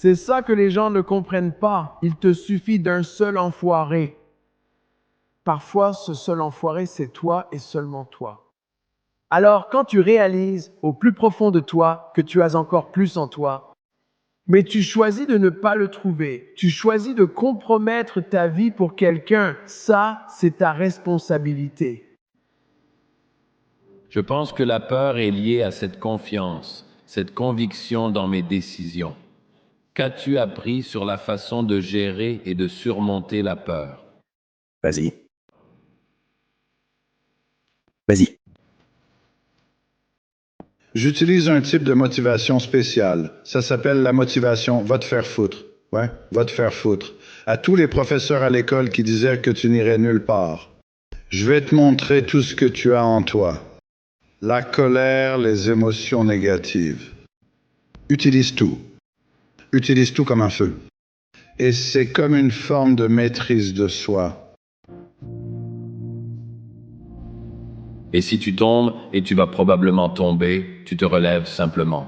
C'est ça que les gens ne comprennent pas. Il te suffit d'un seul enfoiré. Parfois, ce seul enfoiré, c'est toi et seulement toi. Alors, quand tu réalises au plus profond de toi que tu as encore plus en toi, mais tu choisis de ne pas le trouver, tu choisis de compromettre ta vie pour quelqu'un, ça, c'est ta responsabilité. Je pense que la peur est liée à cette confiance, cette conviction dans mes décisions. Qu'as-tu appris sur la façon de gérer et de surmonter la peur? Vas-y. Vas-y. J'utilise un type de motivation spéciale. Ça s'appelle la motivation « va te faire foutre ». Ouais, va te faire foutre. À tous les professeurs à l'école qui disaient que tu n'irais nulle part. Je vais te montrer tout ce que tu as en toi. La colère, les émotions négatives. Utilise tout. Utilise tout comme un feu. Et c'est comme une forme de maîtrise de soi. Et si tu tombes, et tu vas probablement tomber, tu te relèves simplement.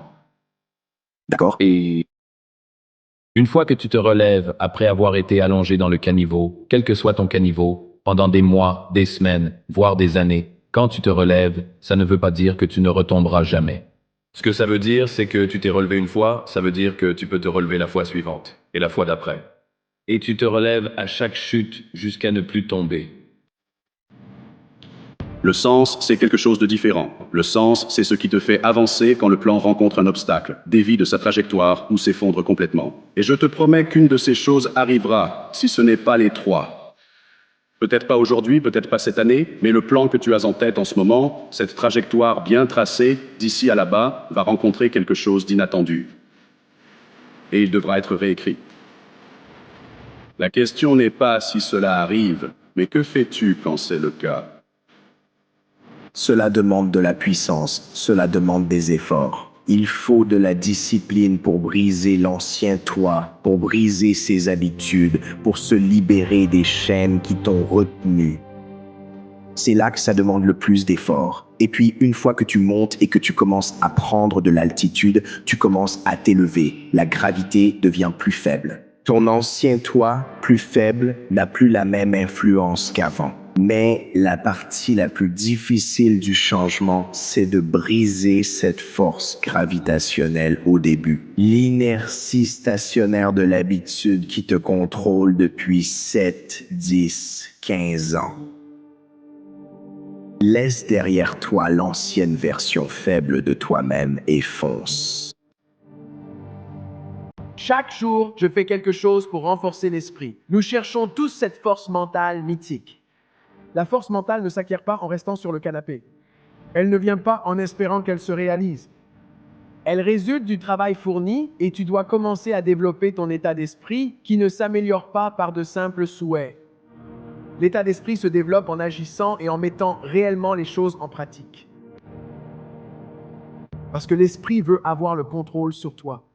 D'accord? Et une fois que tu te relèves, après avoir été allongé dans le caniveau, quel que soit ton caniveau, pendant des mois, des semaines, voire des années, quand tu te relèves, ça ne veut pas dire que tu ne retomberas jamais. Ce que ça veut dire, c'est que tu t'es relevé une fois, ça veut dire que tu peux te relever la fois suivante, et la fois d'après. Et tu te relèves à chaque chute jusqu'à ne plus tomber. Le sens, c'est quelque chose de différent. Le sens, c'est ce qui te fait avancer quand le plan rencontre un obstacle, dévie de sa trajectoire ou s'effondre complètement. Et je te promets qu'une de ces choses arrivera, si ce n'est pas les trois. Peut-être pas aujourd'hui, peut-être pas cette année, mais le plan que tu as en tête en ce moment, cette trajectoire bien tracée, d'ici à là-bas, va rencontrer quelque chose d'inattendu. Et il devra être réécrit. La question n'est pas si cela arrive, mais que fais-tu quand c'est le cas? Cela demande de la puissance, cela demande des efforts. Il faut de la discipline pour briser l'ancien toi, pour briser ses habitudes, pour se libérer des chaînes qui t'ont retenu. C'est là que ça demande le plus d'efforts. Et puis, une fois que tu montes et que tu commences à prendre de l'altitude, tu commences à t'élever. La gravité devient plus faible. Ton ancien toi, plus faible, n'a plus la même influence qu'avant. Mais la partie la plus difficile du changement, c'est de briser cette force gravitationnelle au début. L'inertie stationnaire de l'habitude qui te contrôle depuis 7, 10, 15 ans. Laisse derrière toi l'ancienne version faible de toi-même et fonce. Chaque jour, je fais quelque chose pour renforcer l'esprit. Nous cherchons tous cette force mentale mythique. La force mentale ne s'acquiert pas en restant sur le canapé. Elle ne vient pas en espérant qu'elle se réalise. Elle résulte du travail fourni et tu dois commencer à développer ton état d'esprit qui ne s'améliore pas par de simples souhaits. L'état d'esprit se développe en agissant et en mettant réellement les choses en pratique. Parce que l'esprit veut avoir le contrôle sur toi.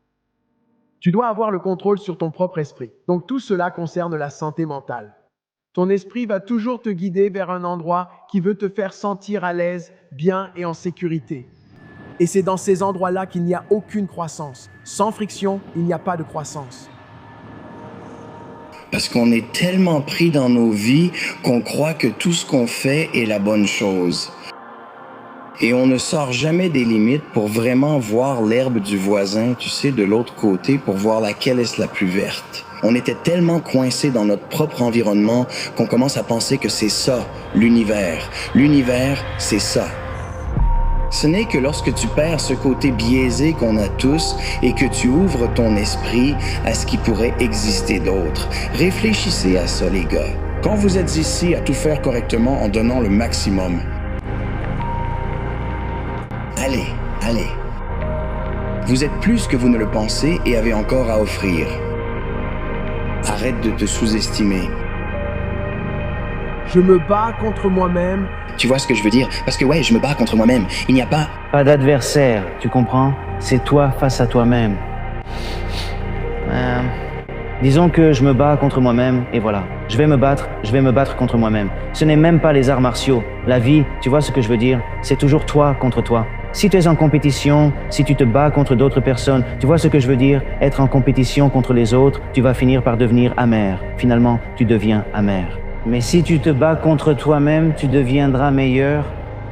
Tu dois avoir le contrôle sur ton propre esprit. Donc tout cela concerne la santé mentale. Ton esprit va toujours te guider vers un endroit qui veut te faire sentir à l'aise, bien et en sécurité. Et c'est dans ces endroits-là qu'il n'y a aucune croissance. Sans friction, il n'y a pas de croissance. Parce qu'on est tellement pris dans nos vies qu'on croit que tout ce qu'on fait est la bonne chose. Et on ne sort jamais des limites pour vraiment voir l'herbe du voisin, tu sais, de l'autre côté, pour voir laquelle est la plus verte. On était tellement coincés dans notre propre environnement qu'on commence à penser que c'est ça, l'univers. L'univers, c'est ça. Ce n'est que lorsque tu perds ce côté biaisé qu'on a tous et que tu ouvres ton esprit à ce qui pourrait exister d'autre. Réfléchissez à ça, les gars. Quand vous êtes ici à tout faire correctement en donnant le maximum, allez. Vous êtes plus que vous ne le pensez et avez encore à offrir. Arrête de te sous-estimer. Je me bats contre moi-même. Tu vois ce que je veux dire? Parce que ouais, je me bats contre moi-même. Il n'y a pas... Pas d'adversaire, tu comprends? C'est toi face à toi-même. Disons que je me bats contre moi-même et voilà. Je vais me battre contre moi-même. Ce n'est même pas les arts martiaux. La vie, tu vois ce que je veux dire? C'est toujours toi contre toi. Si tu es en compétition, si tu te bats contre d'autres personnes, tu vois ce que je veux dire? Être en compétition contre les autres, tu vas finir par devenir amer. Finalement, tu deviens amer. Mais si tu te bats contre toi-même, tu deviendras meilleur.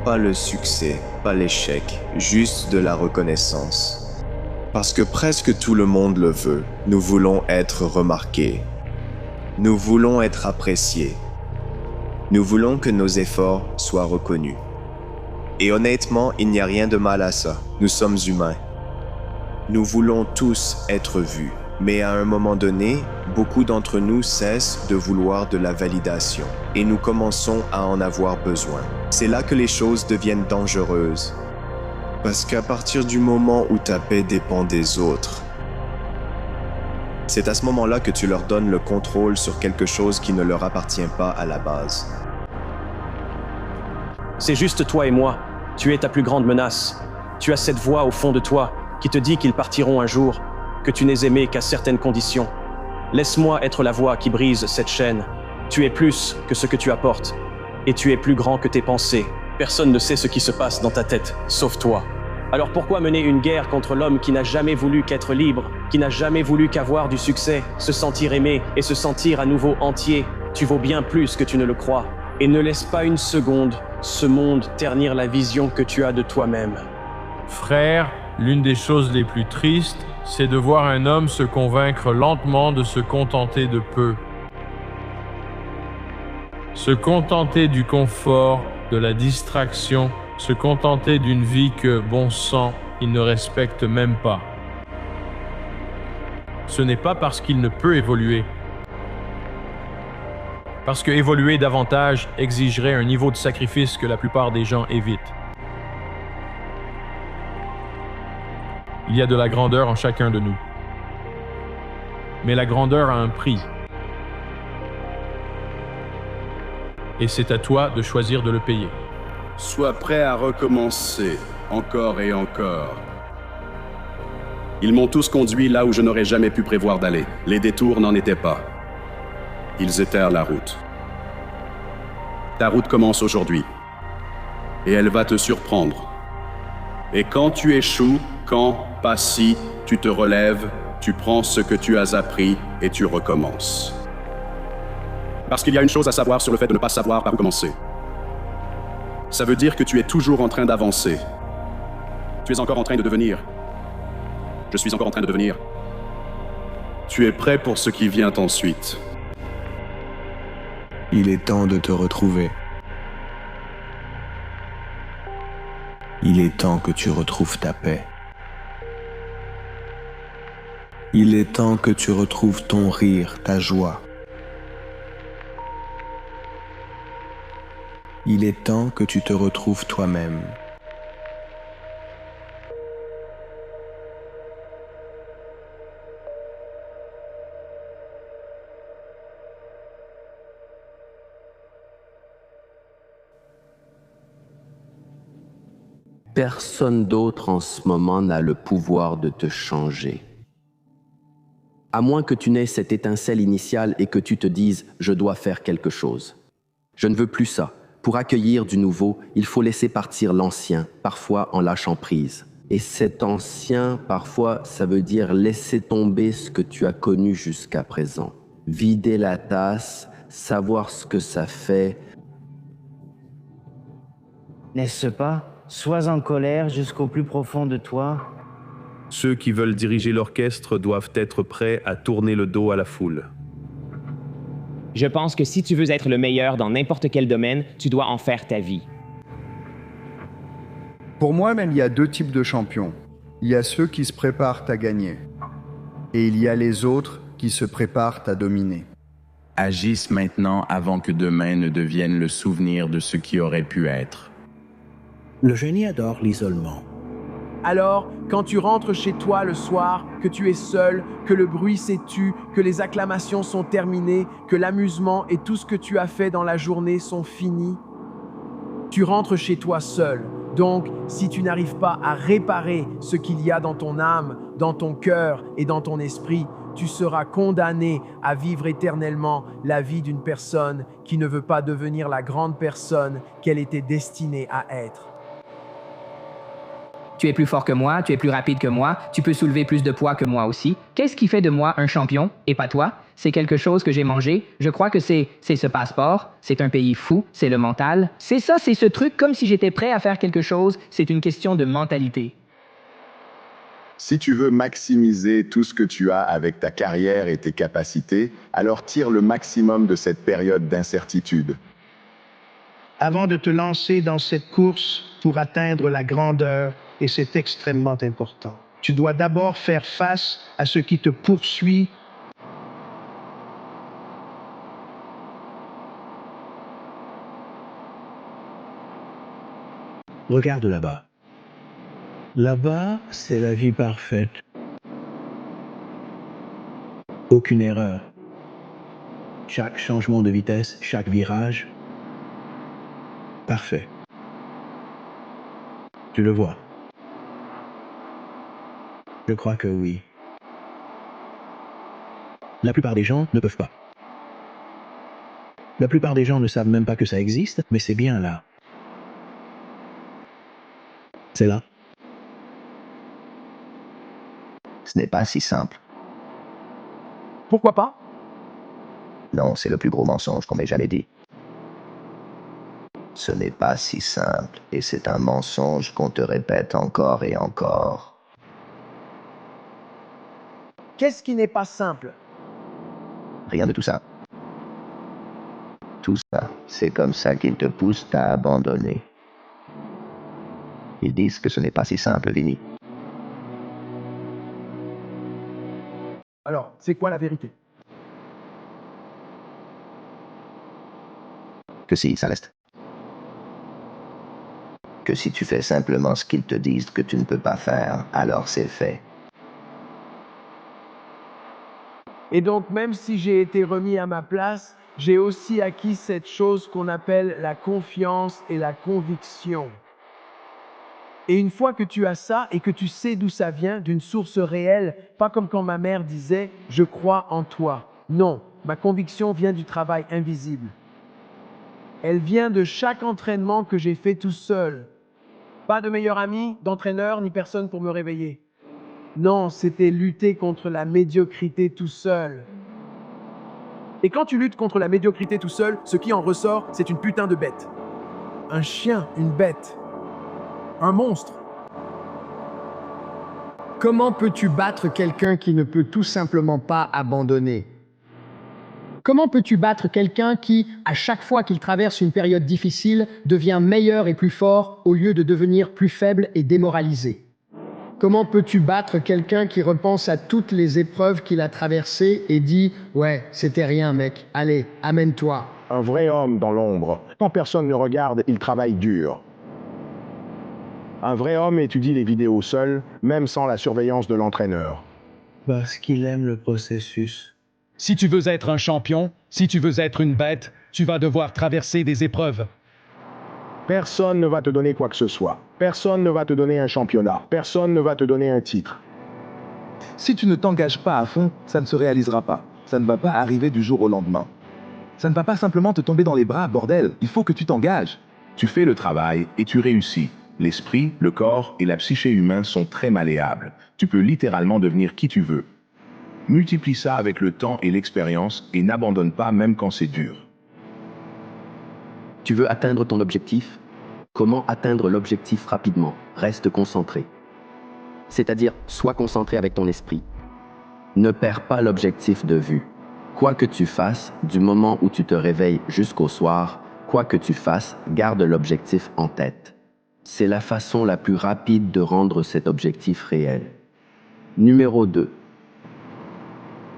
Pas le succès, pas l'échec, juste de la reconnaissance. Parce que presque tout le monde le veut. Nous voulons être remarqués. Nous voulons être appréciés. Nous voulons que nos efforts soient reconnus. Et honnêtement, il n'y a rien de mal à ça. Nous sommes humains. Nous voulons tous être vus. Mais à un moment donné, beaucoup d'entre nous cessent de vouloir de la validation. Et nous commençons à en avoir besoin. C'est là que les choses deviennent dangereuses. Parce qu'à partir du moment où ta paix dépend des autres, c'est à ce moment-là que tu leur donnes le contrôle sur quelque chose qui ne leur appartient pas à la base. C'est juste toi et moi. Tu es ta plus grande menace. Tu as cette voix au fond de toi qui te dit qu'ils partiront un jour, que tu n'es aimé qu'à certaines conditions. Laisse-moi être la voix qui brise cette chaîne. Tu es plus que ce que tu apportes. Et tu es plus grand que tes pensées. Personne ne sait ce qui se passe dans ta tête, sauf toi. Alors pourquoi mener une guerre contre l'homme qui n'a jamais voulu qu'être libre, qui n'a jamais voulu qu'avoir du succès, se sentir aimé et se sentir à nouveau entier? Tu vaux bien plus que tu ne le crois. Et ne laisse pas une seconde ce monde ternir la vision que tu as de toi-même. Frère, l'une des choses les plus tristes, c'est de voir un homme se convaincre lentement de se contenter de peu. Se contenter du confort, de la distraction, se contenter d'une vie que, bon sang, il ne respecte même pas. Ce n'est pas parce qu'il ne peut évoluer. Parce que évoluer davantage exigerait un niveau de sacrifice que la plupart des gens évitent. Il y a de la grandeur en chacun de nous. Mais la grandeur a un prix. Et c'est à toi de choisir de le payer. Sois prêt à recommencer, encore et encore. Ils m'ont tous conduit là où je n'aurais jamais pu prévoir d'aller. Les détours n'en étaient pas. Ils étèrent la route. Ta route commence aujourd'hui. Et elle va te surprendre. Et quand tu échoues, pas si, tu te relèves, tu prends ce que tu as appris et tu recommences. Parce qu'il y a une chose à savoir sur le fait de ne pas savoir par où commencer. Ça veut dire que tu es toujours en train d'avancer. Tu es encore en train de devenir. Je suis encore en train de devenir. Tu es prêt pour ce qui vient ensuite. Il est temps de te retrouver. Il est temps que tu retrouves ta paix. Il est temps que tu retrouves ton rire, ta joie. Il est temps que tu te retrouves toi-même. Personne d'autre en ce moment n'a le pouvoir de te changer. À moins que tu n'aies cette étincelle initiale et que tu te dises « je dois faire quelque chose ». Je ne veux plus ça. Pour accueillir du nouveau, il faut laisser partir l'ancien, parfois en lâchant prise. Et cet ancien, parfois, ça veut dire laisser tomber ce que tu as connu jusqu'à présent. Vider la tasse, savoir ce que ça fait. N'est-ce pas? Sois en colère jusqu'au plus profond de toi. Ceux qui veulent diriger l'orchestre doivent être prêts à tourner le dos à la foule. Je pense que si tu veux être le meilleur dans n'importe quel domaine, tu dois en faire ta vie. Pour moi, même, il y a deux types de champions. Il y a ceux qui se préparent à gagner. Et il y a les autres qui se préparent à dominer. Agissent maintenant avant que demain ne devienne le souvenir de ce qui aurait pu être. Le génie adore l'isolement. Alors, quand tu rentres chez toi le soir, que tu es seul, que le bruit s'est tu, que les acclamations sont terminées, que l'amusement et tout ce que tu as fait dans la journée sont finis, tu rentres chez toi seul. Donc, si tu n'arrives pas à réparer ce qu'il y a dans ton âme, dans ton cœur et dans ton esprit, tu seras condamné à vivre éternellement la vie d'une personne qui ne veut pas devenir la grande personne qu'elle était destinée à être. Tu es plus fort que moi, tu es plus rapide que moi, tu peux soulever plus de poids que moi aussi. Qu'est-ce qui fait de moi un champion et pas toi? C'est quelque chose que j'ai mangé. Je crois que c'est ce passeport. C'est un pays fou. C'est le mental. C'est ça, c'est ce truc comme si j'étais prêt à faire quelque chose. C'est une question de mentalité. Si tu veux maximiser tout ce que tu as avec ta carrière et tes capacités, alors tire le maximum de cette période d'incertitude. Avant de te lancer dans cette course pour atteindre la grandeur, et c'est extrêmement important, tu dois d'abord faire face à ce qui te poursuit. Regarde là-bas. Là-bas, c'est la vie parfaite. Aucune erreur. Chaque changement de vitesse, chaque virage, parfait. Tu le vois? Je crois que oui. La plupart des gens ne peuvent pas. La plupart des gens ne savent même pas que ça existe, mais c'est bien là. C'est là. Ce n'est pas si simple. Pourquoi pas? Non, c'est le plus gros mensonge qu'on m'ait jamais dit. Ce n'est pas si simple, et c'est un mensonge qu'on te répète encore et encore. Qu'est-ce qui n'est pas simple? Rien de tout ça. Tout ça, c'est comme ça qu'ils te poussent à abandonner. Ils disent que ce n'est pas si simple, Vinny. Alors, c'est quoi la vérité? Que si, Céleste. Que si tu fais simplement ce qu'ils te disent que tu ne peux pas faire, alors c'est fait. Et donc, même si j'ai été remis à ma place, j'ai aussi acquis cette chose qu'on appelle la confiance et la conviction. Et une fois que tu as ça et que tu sais d'où ça vient, d'une source réelle, pas comme quand ma mère disait « je crois en toi ». Non, ma conviction vient du travail invisible. Elle vient de chaque entraînement que j'ai fait tout seul. Pas de meilleur ami, d'entraîneur, ni personne pour me réveiller. Non, c'était lutter contre la médiocrité tout seul. Et quand tu luttes contre la médiocrité tout seul, ce qui en ressort, c'est une putain de bête. Un chien, une bête. Un monstre. Comment peux-tu battre quelqu'un qui ne peut tout simplement pas abandonner? Comment peux-tu battre quelqu'un qui, à chaque fois qu'il traverse une période difficile, devient meilleur et plus fort au lieu de devenir plus faible et démoralisé? Comment peux-tu battre quelqu'un qui repense à toutes les épreuves qu'il a traversées et dit « Ouais, c'était rien mec, allez, amène-toi ». Un vrai homme dans l'ombre. Quand personne ne regarde, il travaille dur. Un vrai homme étudie les vidéos seul, même sans la surveillance de l'entraîneur. Parce qu'il aime le processus. Si tu veux être un champion, si tu veux être une bête, tu vas devoir traverser des épreuves. Personne ne va te donner quoi que ce soit. Personne ne va te donner un championnat. Personne ne va te donner un titre. Si tu ne t'engages pas à fond, ça ne se réalisera pas. Ça ne va pas arriver du jour au lendemain. Ça ne va pas simplement te tomber dans les bras, bordel. Il faut que tu t'engages. Tu fais le travail et tu réussis. L'esprit, le corps et la psyché humains sont très malléables. Tu peux littéralement devenir qui tu veux. Multiplie ça avec le temps et l'expérience et n'abandonne pas même quand c'est dur. Tu veux atteindre ton objectif? Comment atteindre l'objectif rapidement? Reste concentré. C'est-à-dire, sois concentré avec ton esprit. Ne perds pas l'objectif de vue. Quoi que tu fasses, du moment où tu te réveilles jusqu'au soir, quoi que tu fasses, garde l'objectif en tête. C'est la façon la plus rapide de rendre cet objectif réel. Numéro 2.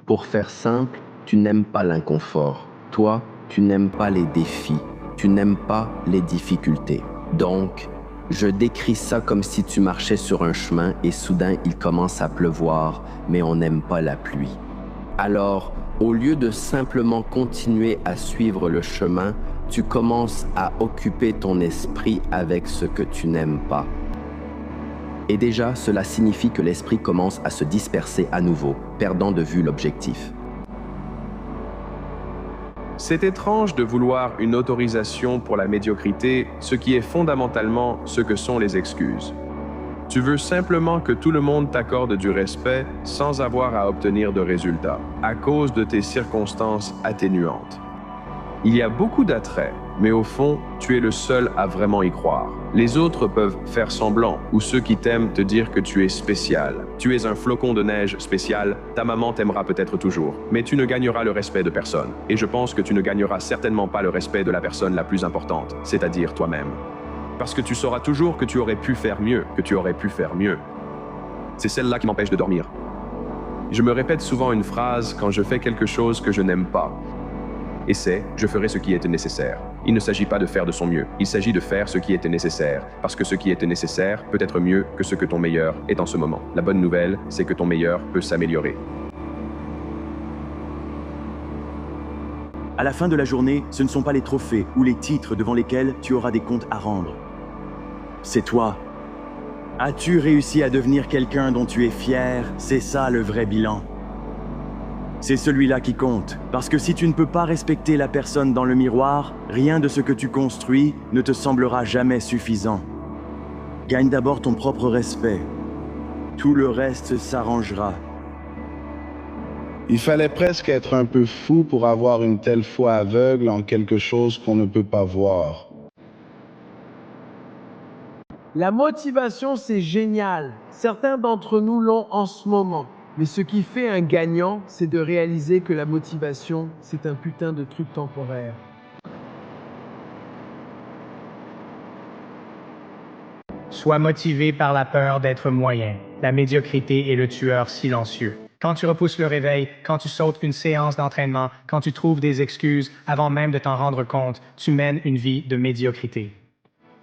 Pour faire simple, tu n'aimes pas l'inconfort. Toi, tu n'aimes pas les défis. Tu n'aimes pas les difficultés. Donc, je décris ça comme si tu marchais sur un chemin et soudain il commence à pleuvoir, mais on n'aime pas la pluie. Alors, au lieu de simplement continuer à suivre le chemin, tu commences à occuper ton esprit avec ce que tu n'aimes pas. Et déjà, cela signifie que l'esprit commence à se disperser à nouveau, perdant de vue l'objectif. C'est étrange de vouloir une autorisation pour la médiocrité, ce qui est fondamentalement ce que sont les excuses. Tu veux simplement que tout le monde t'accorde du respect sans avoir à obtenir de résultats, à cause de tes circonstances atténuantes. Il y a beaucoup d'attrait, mais au fond, tu es le seul à vraiment y croire. Les autres peuvent faire semblant, ou ceux qui t'aiment te dire que tu es spécial. Tu es un flocon de neige spécial, ta maman t'aimera peut-être toujours, mais tu ne gagneras le respect de personne. Et je pense que tu ne gagneras certainement pas le respect de la personne la plus importante, c'est-à-dire toi-même. Parce que tu sauras toujours que tu aurais pu faire mieux, que tu aurais pu faire mieux. C'est celle-là qui m'empêche de dormir. Je me répète souvent une phrase quand je fais quelque chose que je n'aime pas. Et c'est « je ferai ce qui était nécessaire ». Il ne s'agit pas de faire de son mieux, il s'agit de faire ce qui était nécessaire, parce que ce qui était nécessaire peut être mieux que ce que ton meilleur est en ce moment. La bonne nouvelle, c'est que ton meilleur peut s'améliorer. À la fin de la journée, ce ne sont pas les trophées ou les titres devant lesquels tu auras des comptes à rendre. C'est toi. As-tu réussi à devenir quelqu'un dont tu es fier? C'est ça le vrai bilan. C'est celui-là qui compte, parce que si tu ne peux pas respecter la personne dans le miroir, rien de ce que tu construis ne te semblera jamais suffisant. Gagne d'abord ton propre respect. Tout le reste s'arrangera. Il fallait presque être un peu fou pour avoir une telle foi aveugle en quelque chose qu'on ne peut pas voir. La motivation, c'est génial. Certains d'entre nous l'ont en ce moment. Mais ce qui fait un gagnant, c'est de réaliser que la motivation, c'est un putain de truc temporaire. Sois motivé par la peur d'être moyen. La médiocrité est le tueur silencieux. Quand tu repousses le réveil, quand tu sautes une séance d'entraînement, quand tu trouves des excuses avant même de t'en rendre compte, tu mènes une vie de médiocrité.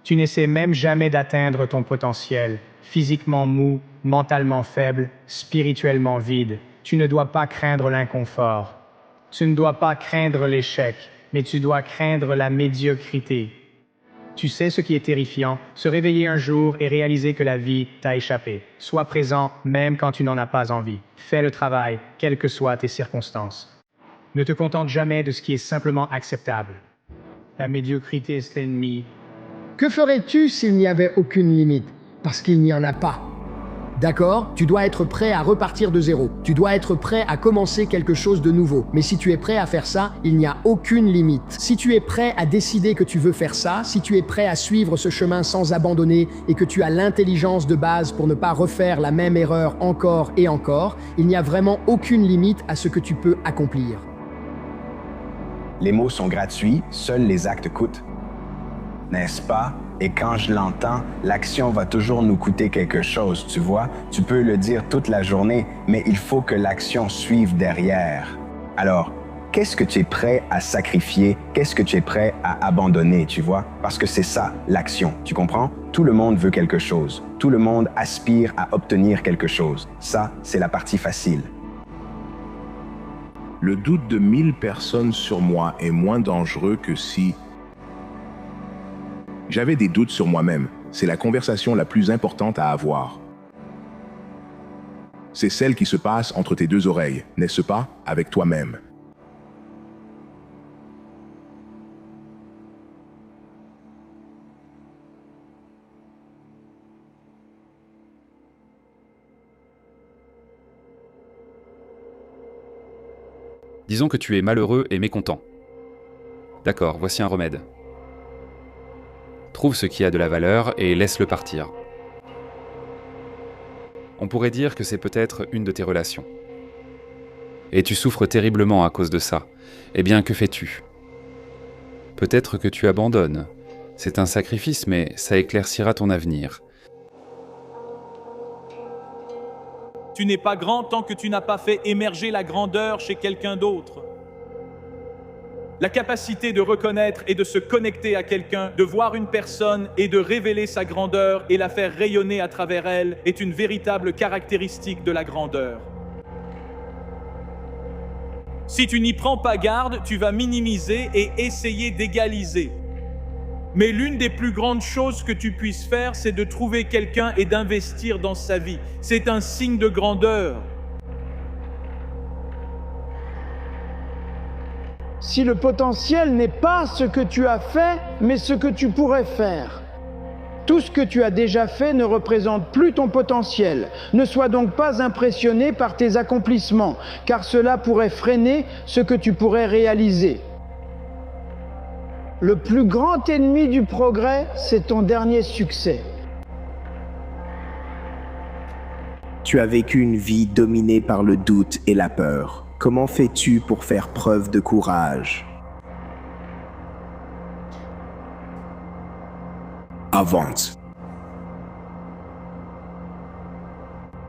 Tu n'essaies même jamais d'atteindre ton potentiel. Physiquement mou, mentalement faible, spirituellement vide. Tu ne dois pas craindre l'inconfort. Tu ne dois pas craindre l'échec, mais tu dois craindre la médiocrité. Tu sais ce qui est terrifiant, se réveiller un jour et réaliser que la vie t'a échappé. Sois présent même quand tu n'en as pas envie. Fais le travail, quelles que soient tes circonstances. Ne te contente jamais de ce qui est simplement acceptable. La médiocrité, c'est l'ennemi. Que ferais-tu s'il n'y avait aucune limite? Parce qu'il n'y en a pas. D'accord? Tu dois être prêt à repartir de zéro. Tu dois être prêt à commencer quelque chose de nouveau. Mais si tu es prêt à faire ça, il n'y a aucune limite. Si tu es prêt à décider que tu veux faire ça, si tu es prêt à suivre ce chemin sans abandonner et que tu as l'intelligence de base pour ne pas refaire la même erreur encore et encore, il n'y a vraiment aucune limite à ce que tu peux accomplir. Les mots sont gratuits, seuls les actes coûtent. N'est-ce pas? Et quand je l'entends, l'action va toujours nous coûter quelque chose, tu vois? Tu peux le dire toute la journée, mais il faut que l'action suive derrière. Alors, qu'est-ce que tu es prêt à sacrifier? Qu'est-ce que tu es prêt à abandonner, tu vois? Parce que c'est ça, l'action, tu comprends? Tout le monde veut quelque chose. Tout le monde aspire à obtenir quelque chose. Ça, c'est la partie facile. Le doute de 1000 personnes sur moi est moins dangereux que si... J'avais des doutes sur moi-même. C'est la conversation la plus importante à avoir. C'est celle qui se passe entre tes deux oreilles, n'est-ce pas, avec toi-même. Disons que tu es malheureux et mécontent. D'accord, voici un remède. Trouve ce qui a de la valeur et laisse-le partir. On pourrait dire que c'est peut-être une de tes relations. Et tu souffres terriblement à cause de ça. Eh bien, que fais-tu? Peut-être que tu abandonnes. C'est un sacrifice, mais ça éclaircira ton avenir. Tu n'es pas grand tant que tu n'as pas fait émerger la grandeur chez quelqu'un d'autre. La capacité de reconnaître et de se connecter à quelqu'un, de voir une personne et de révéler sa grandeur et la faire rayonner à travers elle est une véritable caractéristique de la grandeur. Si tu n'y prends pas garde, tu vas minimiser et essayer d'égaliser. Mais l'une des plus grandes choses que tu puisses faire, c'est de trouver quelqu'un et d'investir dans sa vie. C'est un signe de grandeur. Si le potentiel n'est pas ce que tu as fait, mais ce que tu pourrais faire. Tout ce que tu as déjà fait ne représente plus ton potentiel. Ne sois donc pas impressionné par tes accomplissements, car cela pourrait freiner ce que tu pourrais réaliser. Le plus grand ennemi du progrès, c'est ton dernier succès. Tu as vécu une vie dominée par le doute et la peur. Comment fais-tu pour faire preuve de courage? Avance.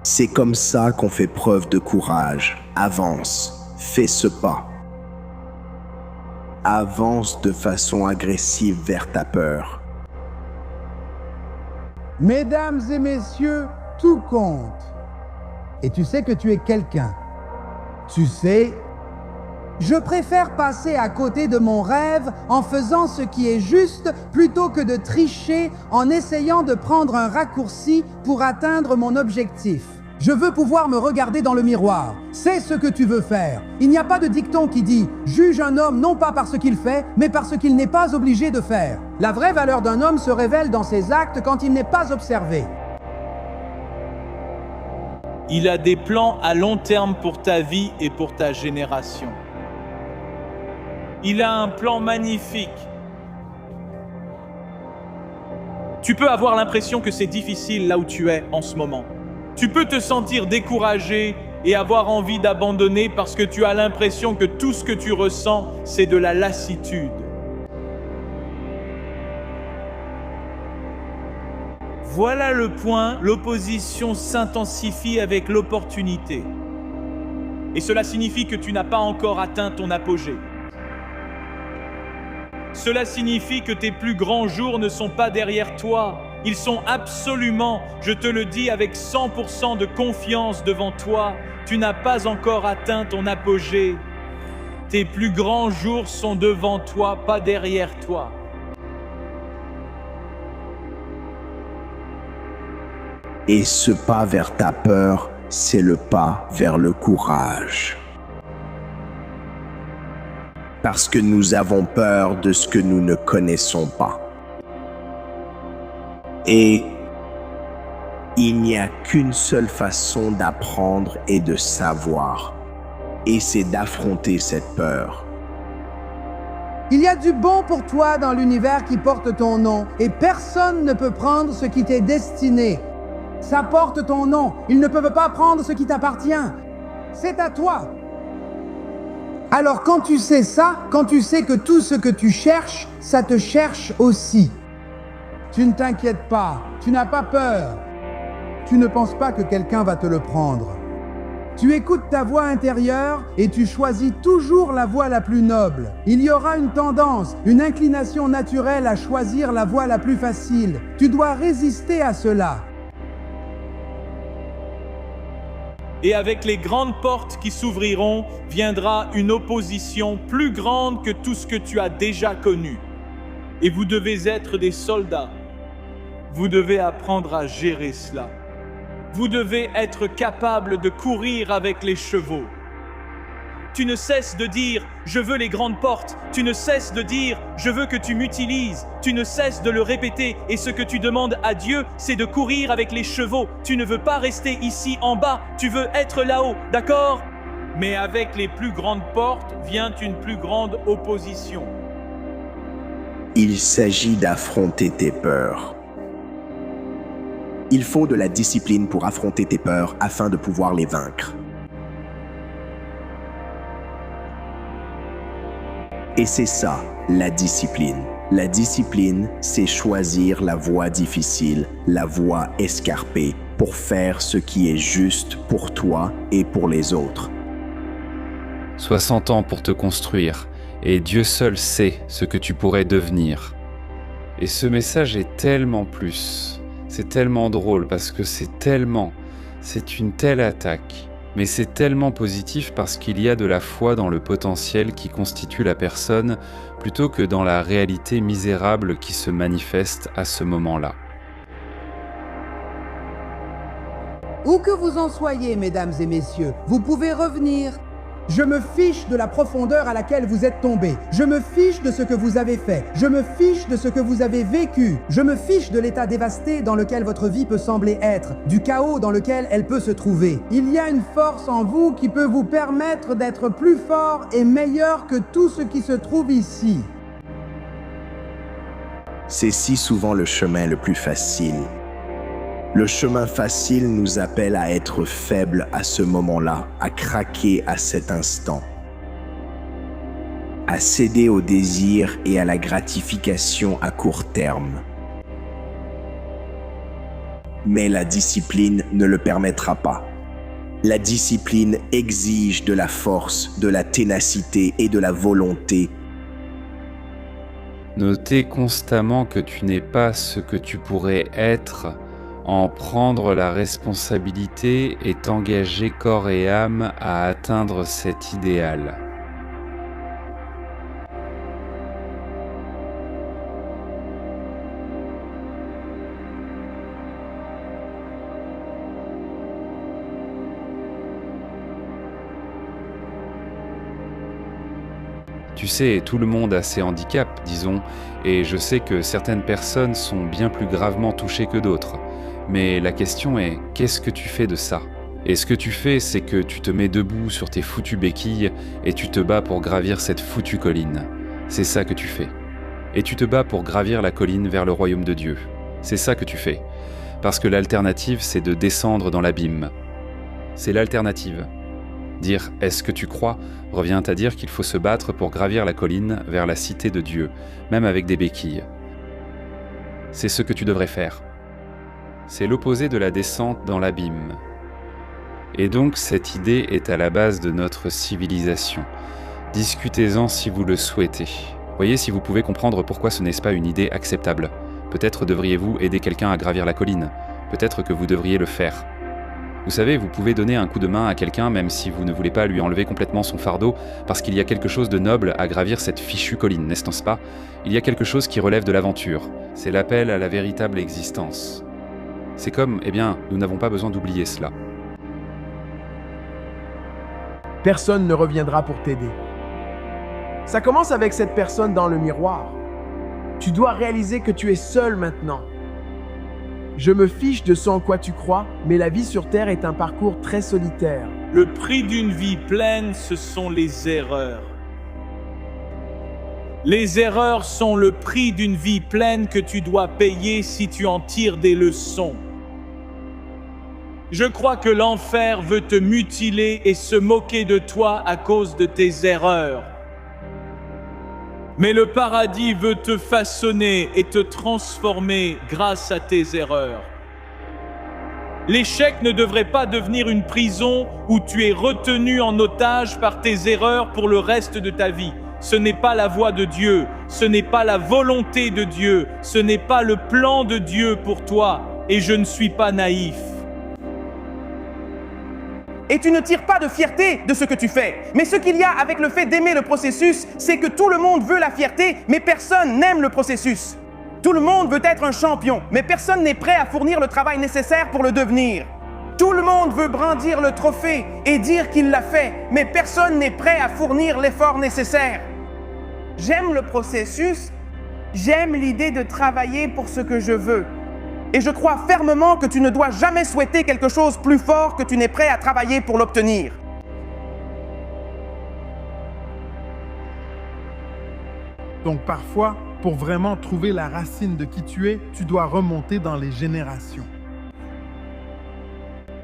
C'est comme ça qu'on fait preuve de courage. Avance. Fais ce pas. Avance de façon agressive vers ta peur. Mesdames et messieurs, tout compte. Et tu sais que tu es quelqu'un. Tu sais, je préfère passer à côté de mon rêve en faisant ce qui est juste plutôt que de tricher en essayant de prendre un raccourci pour atteindre mon objectif. Je veux pouvoir me regarder dans le miroir. C'est ce que tu veux faire. Il n'y a pas de dicton qui dit « Juge un homme non pas par ce qu'il fait, mais par ce qu'il n'est pas obligé de faire ». La vraie valeur d'un homme se révèle dans ses actes quand il n'est pas observé. Il a des plans à long terme pour ta vie et pour ta génération. Il a un plan magnifique. Tu peux avoir l'impression que c'est difficile là où tu es en ce moment. Tu peux te sentir découragé et avoir envie d'abandonner parce que tu as l'impression que tout ce que tu ressens, c'est de la lassitude. Voilà le point, l'opposition s'intensifie avec l'opportunité. Et cela signifie que tu n'as pas encore atteint ton apogée. Cela signifie que tes plus grands jours ne sont pas derrière toi. Ils sont absolument, je te le dis avec 100% de confiance devant toi. Tu n'as pas encore atteint ton apogée. Tes plus grands jours sont devant toi, pas derrière toi. Et ce pas vers ta peur, c'est le pas vers le courage. Parce que nous avons peur de ce que nous ne connaissons pas. Et il n'y a qu'une seule façon d'apprendre et de savoir. Et c'est d'affronter cette peur. Il y a du bon pour toi dans l'univers qui porte ton nom, et personne ne peut prendre ce qui t'est destiné. Ça porte ton nom. Ils ne peuvent pas prendre ce qui t'appartient. C'est à toi. Alors quand tu sais ça, quand tu sais que tout ce que tu cherches, ça te cherche aussi. Tu ne t'inquiètes pas. Tu n'as pas peur. Tu ne penses pas que quelqu'un va te le prendre. Tu écoutes ta voix intérieure et tu choisis toujours la voie la plus noble. Il y aura une tendance, une inclination naturelle à choisir la voie la plus facile. Tu dois résister à cela. Et avec les grandes portes qui s'ouvriront, viendra une opposition plus grande que tout ce que tu as déjà connu. Et vous devez être des soldats. Vous devez apprendre à gérer cela. Vous devez être capable de courir avec les chevaux. Tu ne cesses de dire « je veux les grandes portes ». Tu ne cesses de dire « je veux que tu m'utilises ». Tu ne cesses de le répéter. Et ce que tu demandes à Dieu, c'est de courir avec les chevaux. Tu ne veux pas rester ici en bas. Tu veux être là-haut, d'accord? Mais avec les plus grandes portes vient une plus grande opposition. Il s'agit d'affronter tes peurs. Il faut de la discipline pour affronter tes peurs afin de pouvoir les vaincre. Et c'est ça, la discipline. La discipline, c'est choisir la voie difficile, la voie escarpée, pour faire ce qui est juste pour toi et pour les autres. 60 ans pour te construire, et Dieu seul sait ce que tu pourrais devenir. Et ce message est tellement plus. C'est tellement drôle parce que c'est une telle attaque. Mais c'est tellement positif parce qu'il y a de la foi dans le potentiel qui constitue la personne plutôt que dans la réalité misérable qui se manifeste à ce moment-là. Où que vous en soyez, mesdames et messieurs, vous pouvez revenir. Je me fiche de la profondeur à laquelle vous êtes tombé. Je me fiche de ce que vous avez fait. Je me fiche de ce que vous avez vécu. Je me fiche de l'état dévasté dans lequel votre vie peut sembler être, du chaos dans lequel elle peut se trouver. Il y a une force en vous qui peut vous permettre d'être plus fort et meilleur que tout ce qui se trouve ici. C'est si souvent le chemin le plus facile. Le chemin facile nous appelle à être faibles à ce moment-là, à craquer à cet instant, à céder au désir et à la gratification à court terme. Mais la discipline ne le permettra pas. La discipline exige de la force, de la ténacité et de la volonté. Notez constamment que tu n'es pas ce que tu pourrais être, en prendre la responsabilité et t'engager corps et âme à atteindre cet idéal. Tu sais, tout le monde a ses handicaps, disons, et je sais que certaines personnes sont bien plus gravement touchées que d'autres. Mais la question est, qu'est-ce que tu fais de ça? Et ce que tu fais, c'est que tu te mets debout sur tes foutues béquilles et tu te bats pour gravir cette foutue colline. C'est ça que tu fais. Et tu te bats pour gravir la colline vers le royaume de Dieu. C'est ça que tu fais. Parce que l'alternative, c'est de descendre dans l'abîme. C'est l'alternative. Dire « est-ce que tu crois ?» revient à dire qu'il faut se battre pour gravir la colline vers la cité de Dieu, même avec des béquilles. C'est ce que tu devrais faire. C'est l'opposé de la descente dans l'abîme. Et donc cette idée est à la base de notre civilisation. Discutez-en si vous le souhaitez. Voyez si vous pouvez comprendre pourquoi ce n'est pas une idée acceptable. Peut-être devriez-vous aider quelqu'un à gravir la colline. Peut-être que vous devriez le faire. Vous savez, vous pouvez donner un coup de main à quelqu'un même si vous ne voulez pas lui enlever complètement son fardeau, parce qu'il y a quelque chose de noble à gravir cette fichue colline, n'est-ce pas? Il y a quelque chose qui relève de l'aventure. C'est l'appel à la véritable existence. C'est comme, eh bien, nous n'avons pas besoin d'oublier cela. Personne ne reviendra pour t'aider. Ça commence avec cette personne dans le miroir. Tu dois réaliser que tu es seul maintenant. Je me fiche de ce en quoi tu crois, mais la vie sur Terre est un parcours très solitaire. Le prix d'une vie pleine, ce sont les erreurs. Les erreurs sont le prix d'une vie pleine que tu dois payer si tu en tires des leçons. Je crois que l'enfer veut te mutiler et se moquer de toi à cause de tes erreurs. Mais le paradis veut te façonner et te transformer grâce à tes erreurs. L'échec ne devrait pas devenir une prison où tu es retenu en otage par tes erreurs pour le reste de ta vie. Ce n'est pas la voie de Dieu, ce n'est pas la volonté de Dieu, ce n'est pas le plan de Dieu pour toi, et je ne suis pas naïf. Et tu ne tires pas de fierté de ce que tu fais. Mais ce qu'il y a avec le fait d'aimer le processus, c'est que tout le monde veut la fierté, mais personne n'aime le processus. Tout le monde veut être un champion, mais personne n'est prêt à fournir le travail nécessaire pour le devenir. Tout le monde veut brandir le trophée et dire qu'il l'a fait, mais personne n'est prêt à fournir l'effort nécessaire. J'aime le processus, j'aime l'idée de travailler pour ce que je veux. Et je crois fermement que tu ne dois jamais souhaiter quelque chose plus fort que tu n'es prêt à travailler pour l'obtenir. Donc parfois, pour vraiment trouver la racine de qui tu es, tu dois remonter dans les générations.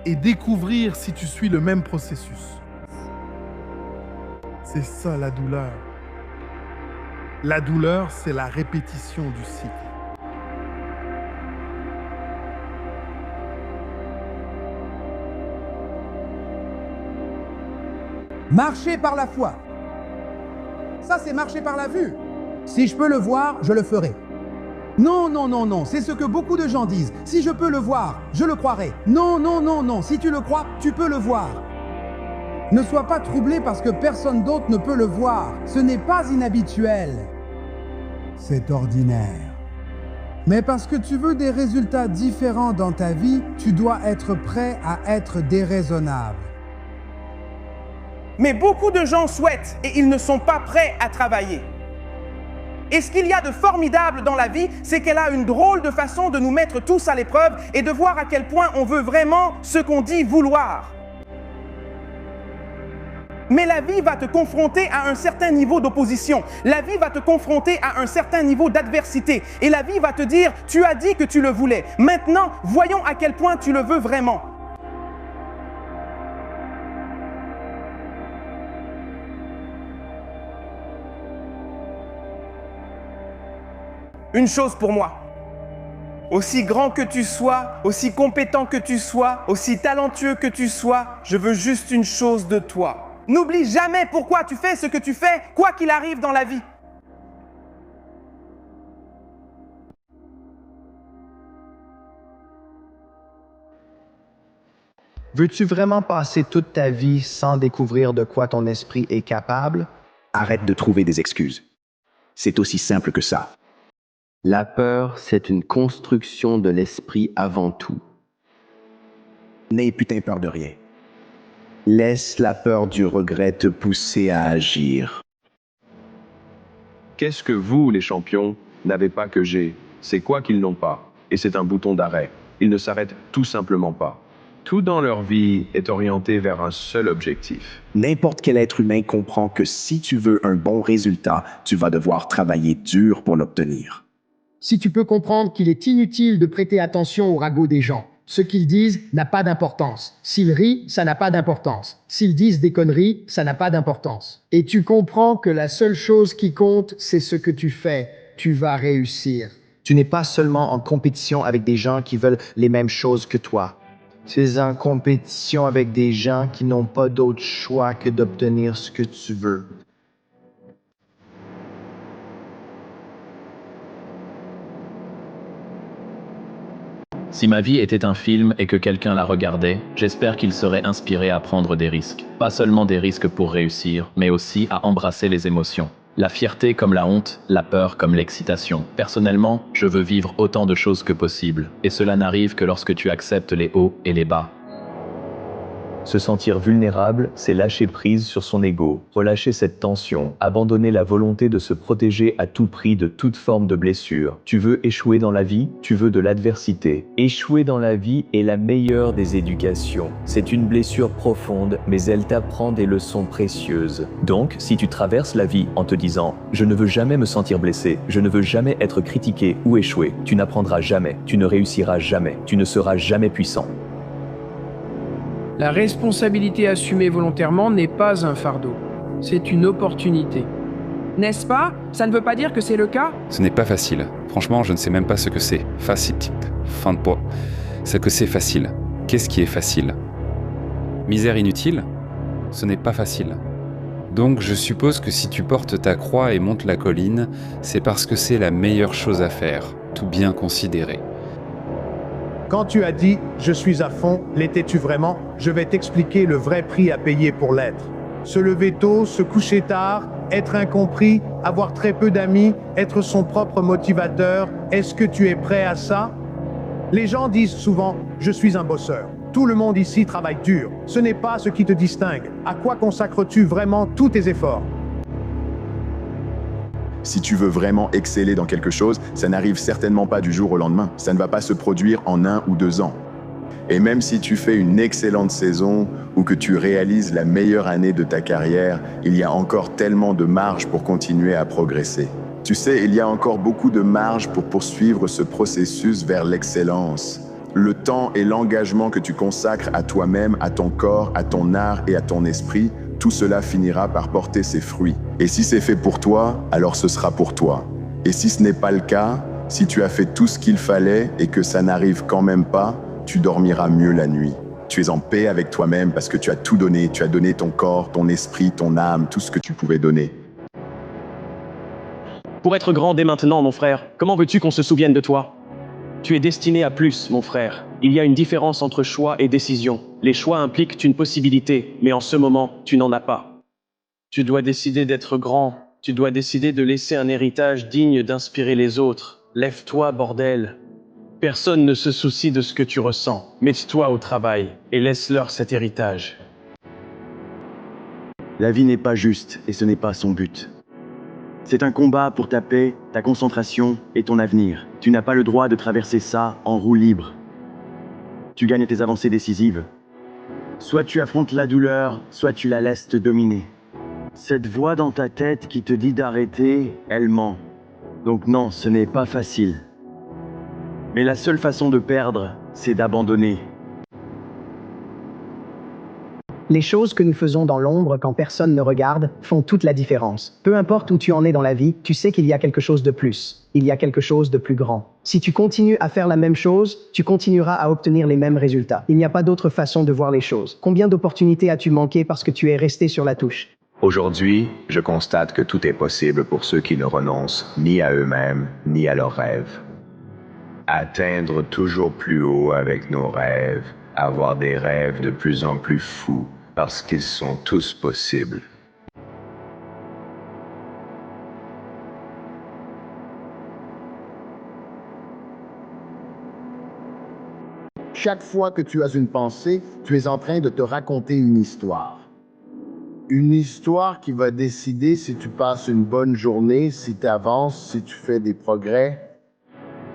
Et découvrir si tu suis le même processus. C'est ça la douleur. La douleur, c'est la répétition du cycle. Marcher par la foi. Ça, c'est marcher par la vue. Si je peux le voir, je le ferai. Non, non, non, non, c'est ce que beaucoup de gens disent. Si je peux le voir, je le croirai. Non, non, non, non, si tu le crois, tu peux le voir. Ne sois pas troublé parce que personne d'autre ne peut le voir. Ce n'est pas inhabituel. C'est ordinaire. Mais parce que tu veux des résultats différents dans ta vie, tu dois être prêt à être déraisonnable. Mais beaucoup de gens souhaitent et ils ne sont pas prêts à travailler. Et ce qu'il y a de formidable dans la vie, c'est qu'elle a une drôle de façon de nous mettre tous à l'épreuve et de voir à quel point on veut vraiment ce qu'on dit vouloir. Mais la vie va te confronter à un certain niveau d'opposition. La vie va te confronter à un certain niveau d'adversité. Et la vie va te dire, tu as dit que tu le voulais. Maintenant, voyons à quel point tu le veux vraiment. Une chose pour moi. Aussi grand que tu sois, aussi compétent que tu sois, aussi talentueux que tu sois, je veux juste une chose de toi. N'oublie jamais pourquoi tu fais ce que tu fais, quoi qu'il arrive dans la vie. Veux-tu vraiment passer toute ta vie sans découvrir de quoi ton esprit est capable? Arrête de trouver des excuses. C'est aussi simple que ça. La peur, c'est une construction de l'esprit avant tout. N'aie putain peur de rien. Laisse la peur du regret te pousser à agir. Qu'est-ce que vous, les champions, n'avez pas que j'ai? C'est quoi qu'ils n'ont pas? Et c'est un bouton d'arrêt. Ils ne s'arrêtent tout simplement pas. Tout dans leur vie est orienté vers un seul objectif. N'importe quel être humain comprend que si tu veux un bon résultat, tu vas devoir travailler dur pour l'obtenir. Si tu peux comprendre qu'il est inutile de prêter attention au ragot des gens, ce qu'ils disent n'a pas d'importance. S'ils rient, ça n'a pas d'importance. S'ils disent des conneries, ça n'a pas d'importance. Et tu comprends que la seule chose qui compte, c'est ce que tu fais. Tu vas réussir. Tu n'es pas seulement en compétition avec des gens qui veulent les mêmes choses que toi. Tu es en compétition avec des gens qui n'ont pas d'autre choix que d'obtenir ce que tu veux. Si ma vie était un film et que quelqu'un la regardait, j'espère qu'il serait inspiré à prendre des risques. Pas seulement des risques pour réussir, mais aussi à embrasser les émotions. La fierté comme la honte, la peur comme l'excitation. Personnellement, je veux vivre autant de choses que possible. Et cela n'arrive que lorsque tu acceptes les hauts et les bas. Se sentir vulnérable, c'est lâcher prise sur son ego, relâcher cette tension, abandonner la volonté de se protéger à tout prix de toute forme de blessure. Tu veux échouer dans la vie, tu veux de l'adversité. Échouer dans la vie est la meilleure des éducations. C'est une blessure profonde, mais elle t'apprend des leçons précieuses. Donc, si tu traverses la vie en te disant « Je ne veux jamais me sentir blessé, je ne veux jamais être critiqué ou échouer », tu n'apprendras jamais, tu ne réussiras jamais, tu ne seras jamais puissant. La responsabilité assumée volontairement n'est pas un fardeau, c'est une opportunité. N'est-ce pas? Ça ne veut pas dire que c'est le cas? Ce n'est pas facile. Franchement, je ne sais même pas ce que c'est. Facile. Fin de poids. Ce que c'est facile. Qu'est-ce qui est facile? Misère inutile? Ce n'est pas facile. Donc je suppose que si tu portes ta croix et montes la colline, c'est parce que c'est la meilleure chose à faire, tout bien considéré. Quand tu as dit « je suis à fond », l'étais-tu vraiment? Je vais t'expliquer le vrai prix à payer pour l'être. Se lever tôt, se coucher tard, être incompris, avoir très peu d'amis, être son propre motivateur, est-ce que tu es prêt à ça? Les gens disent souvent « je suis un bosseur ». Tout le monde ici travaille dur. Ce n'est pas ce qui te distingue. À quoi consacres-tu vraiment tous tes efforts? Si tu veux vraiment exceller dans quelque chose, ça n'arrive certainement pas du jour au lendemain. Ça ne va pas se produire en 1 ou 2 ans. Et même si tu fais une excellente saison ou que tu réalises la meilleure année de ta carrière, il y a encore tellement de marge pour continuer à progresser. Tu sais, il y a encore beaucoup de marge pour poursuivre ce processus vers l'excellence. Le temps et l'engagement que tu consacres à toi-même, à ton corps, à ton art et à ton esprit, tout cela finira par porter ses fruits. Et si c'est fait pour toi, alors ce sera pour toi. Et si ce n'est pas le cas, si tu as fait tout ce qu'il fallait et que ça n'arrive quand même pas, tu dormiras mieux la nuit. Tu es en paix avec toi-même parce que tu as tout donné. Tu as donné ton corps, ton esprit, ton âme, tout ce que tu pouvais donner. Pour être grand dès maintenant, mon frère, comment veux-tu qu'on se souvienne de toi? Tu es destiné à plus, mon frère. Il y a une différence entre choix et décision. Les choix impliquent une possibilité, mais en ce moment, tu n'en as pas. Tu dois décider d'être grand. Tu dois décider de laisser un héritage digne d'inspirer les autres. Lève-toi, bordel. Personne ne se soucie de ce que tu ressens. Mets-toi au travail et laisse-leur cet héritage. La vie n'est pas juste et ce n'est pas son but. C'est un combat pour ta paix, ta concentration et ton avenir. Tu n'as pas le droit de traverser ça en roue libre. Tu gagnes tes avancées décisives. Soit tu affrontes la douleur, soit tu la laisses te dominer. Cette voix dans ta tête qui te dit d'arrêter, elle ment. Donc non, ce n'est pas facile. Mais la seule façon de perdre, c'est d'abandonner. Les choses que nous faisons dans l'ombre quand personne ne regarde font toute la différence. Peu importe où tu en es dans la vie, tu sais qu'il y a quelque chose de plus. Il y a quelque chose de plus grand. Si tu continues à faire la même chose, tu continueras à obtenir les mêmes résultats. Il n'y a pas d'autre façon de voir les choses. Combien d'opportunités as-tu manqué parce que tu es resté sur la touche? Aujourd'hui, je constate que tout est possible pour ceux qui ne renoncent ni à eux-mêmes, ni à leurs rêves. Atteindre toujours plus haut avec nos rêves, avoir des rêves de plus en plus fous, parce qu'ils sont tous possibles. Chaque fois que tu as une pensée, tu es en train de te raconter une histoire. Une histoire qui va décider si tu passes une bonne journée, si tu avances, si tu fais des progrès.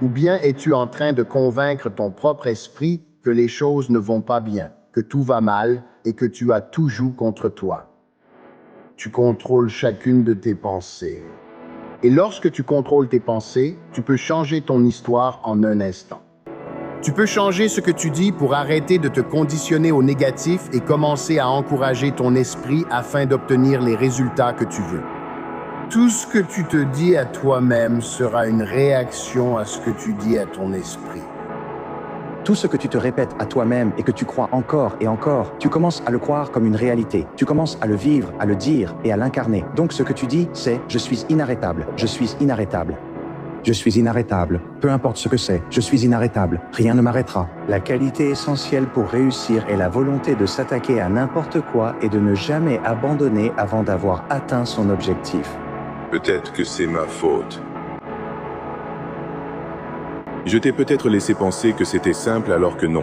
Ou bien es-tu en train de convaincre ton propre esprit que les choses ne vont pas bien, que tout va mal et que tu as tout joue contre toi. Tu contrôles chacune de tes pensées. Et lorsque tu contrôles tes pensées, tu peux changer ton histoire en un instant. Tu peux changer ce que tu dis pour arrêter de te conditionner au négatif et commencer à encourager ton esprit afin d'obtenir les résultats que tu veux. Tout ce que tu te dis à toi-même sera une réaction à ce que tu dis à ton esprit. Tout ce que tu te répètes à toi-même et que tu crois encore et encore, tu commences à le croire comme une réalité. Tu commences à le vivre, à le dire et à l'incarner. Donc ce que tu dis, c'est « je suis inarrêtable, je suis inarrêtable ». Je suis inarrêtable. Peu importe ce que c'est, je suis inarrêtable. Rien ne m'arrêtera. La qualité essentielle pour réussir est la volonté de s'attaquer à n'importe quoi et de ne jamais abandonner avant d'avoir atteint son objectif. Peut-être que c'est ma faute. Je t'ai peut-être laissé penser que c'était simple alors que non.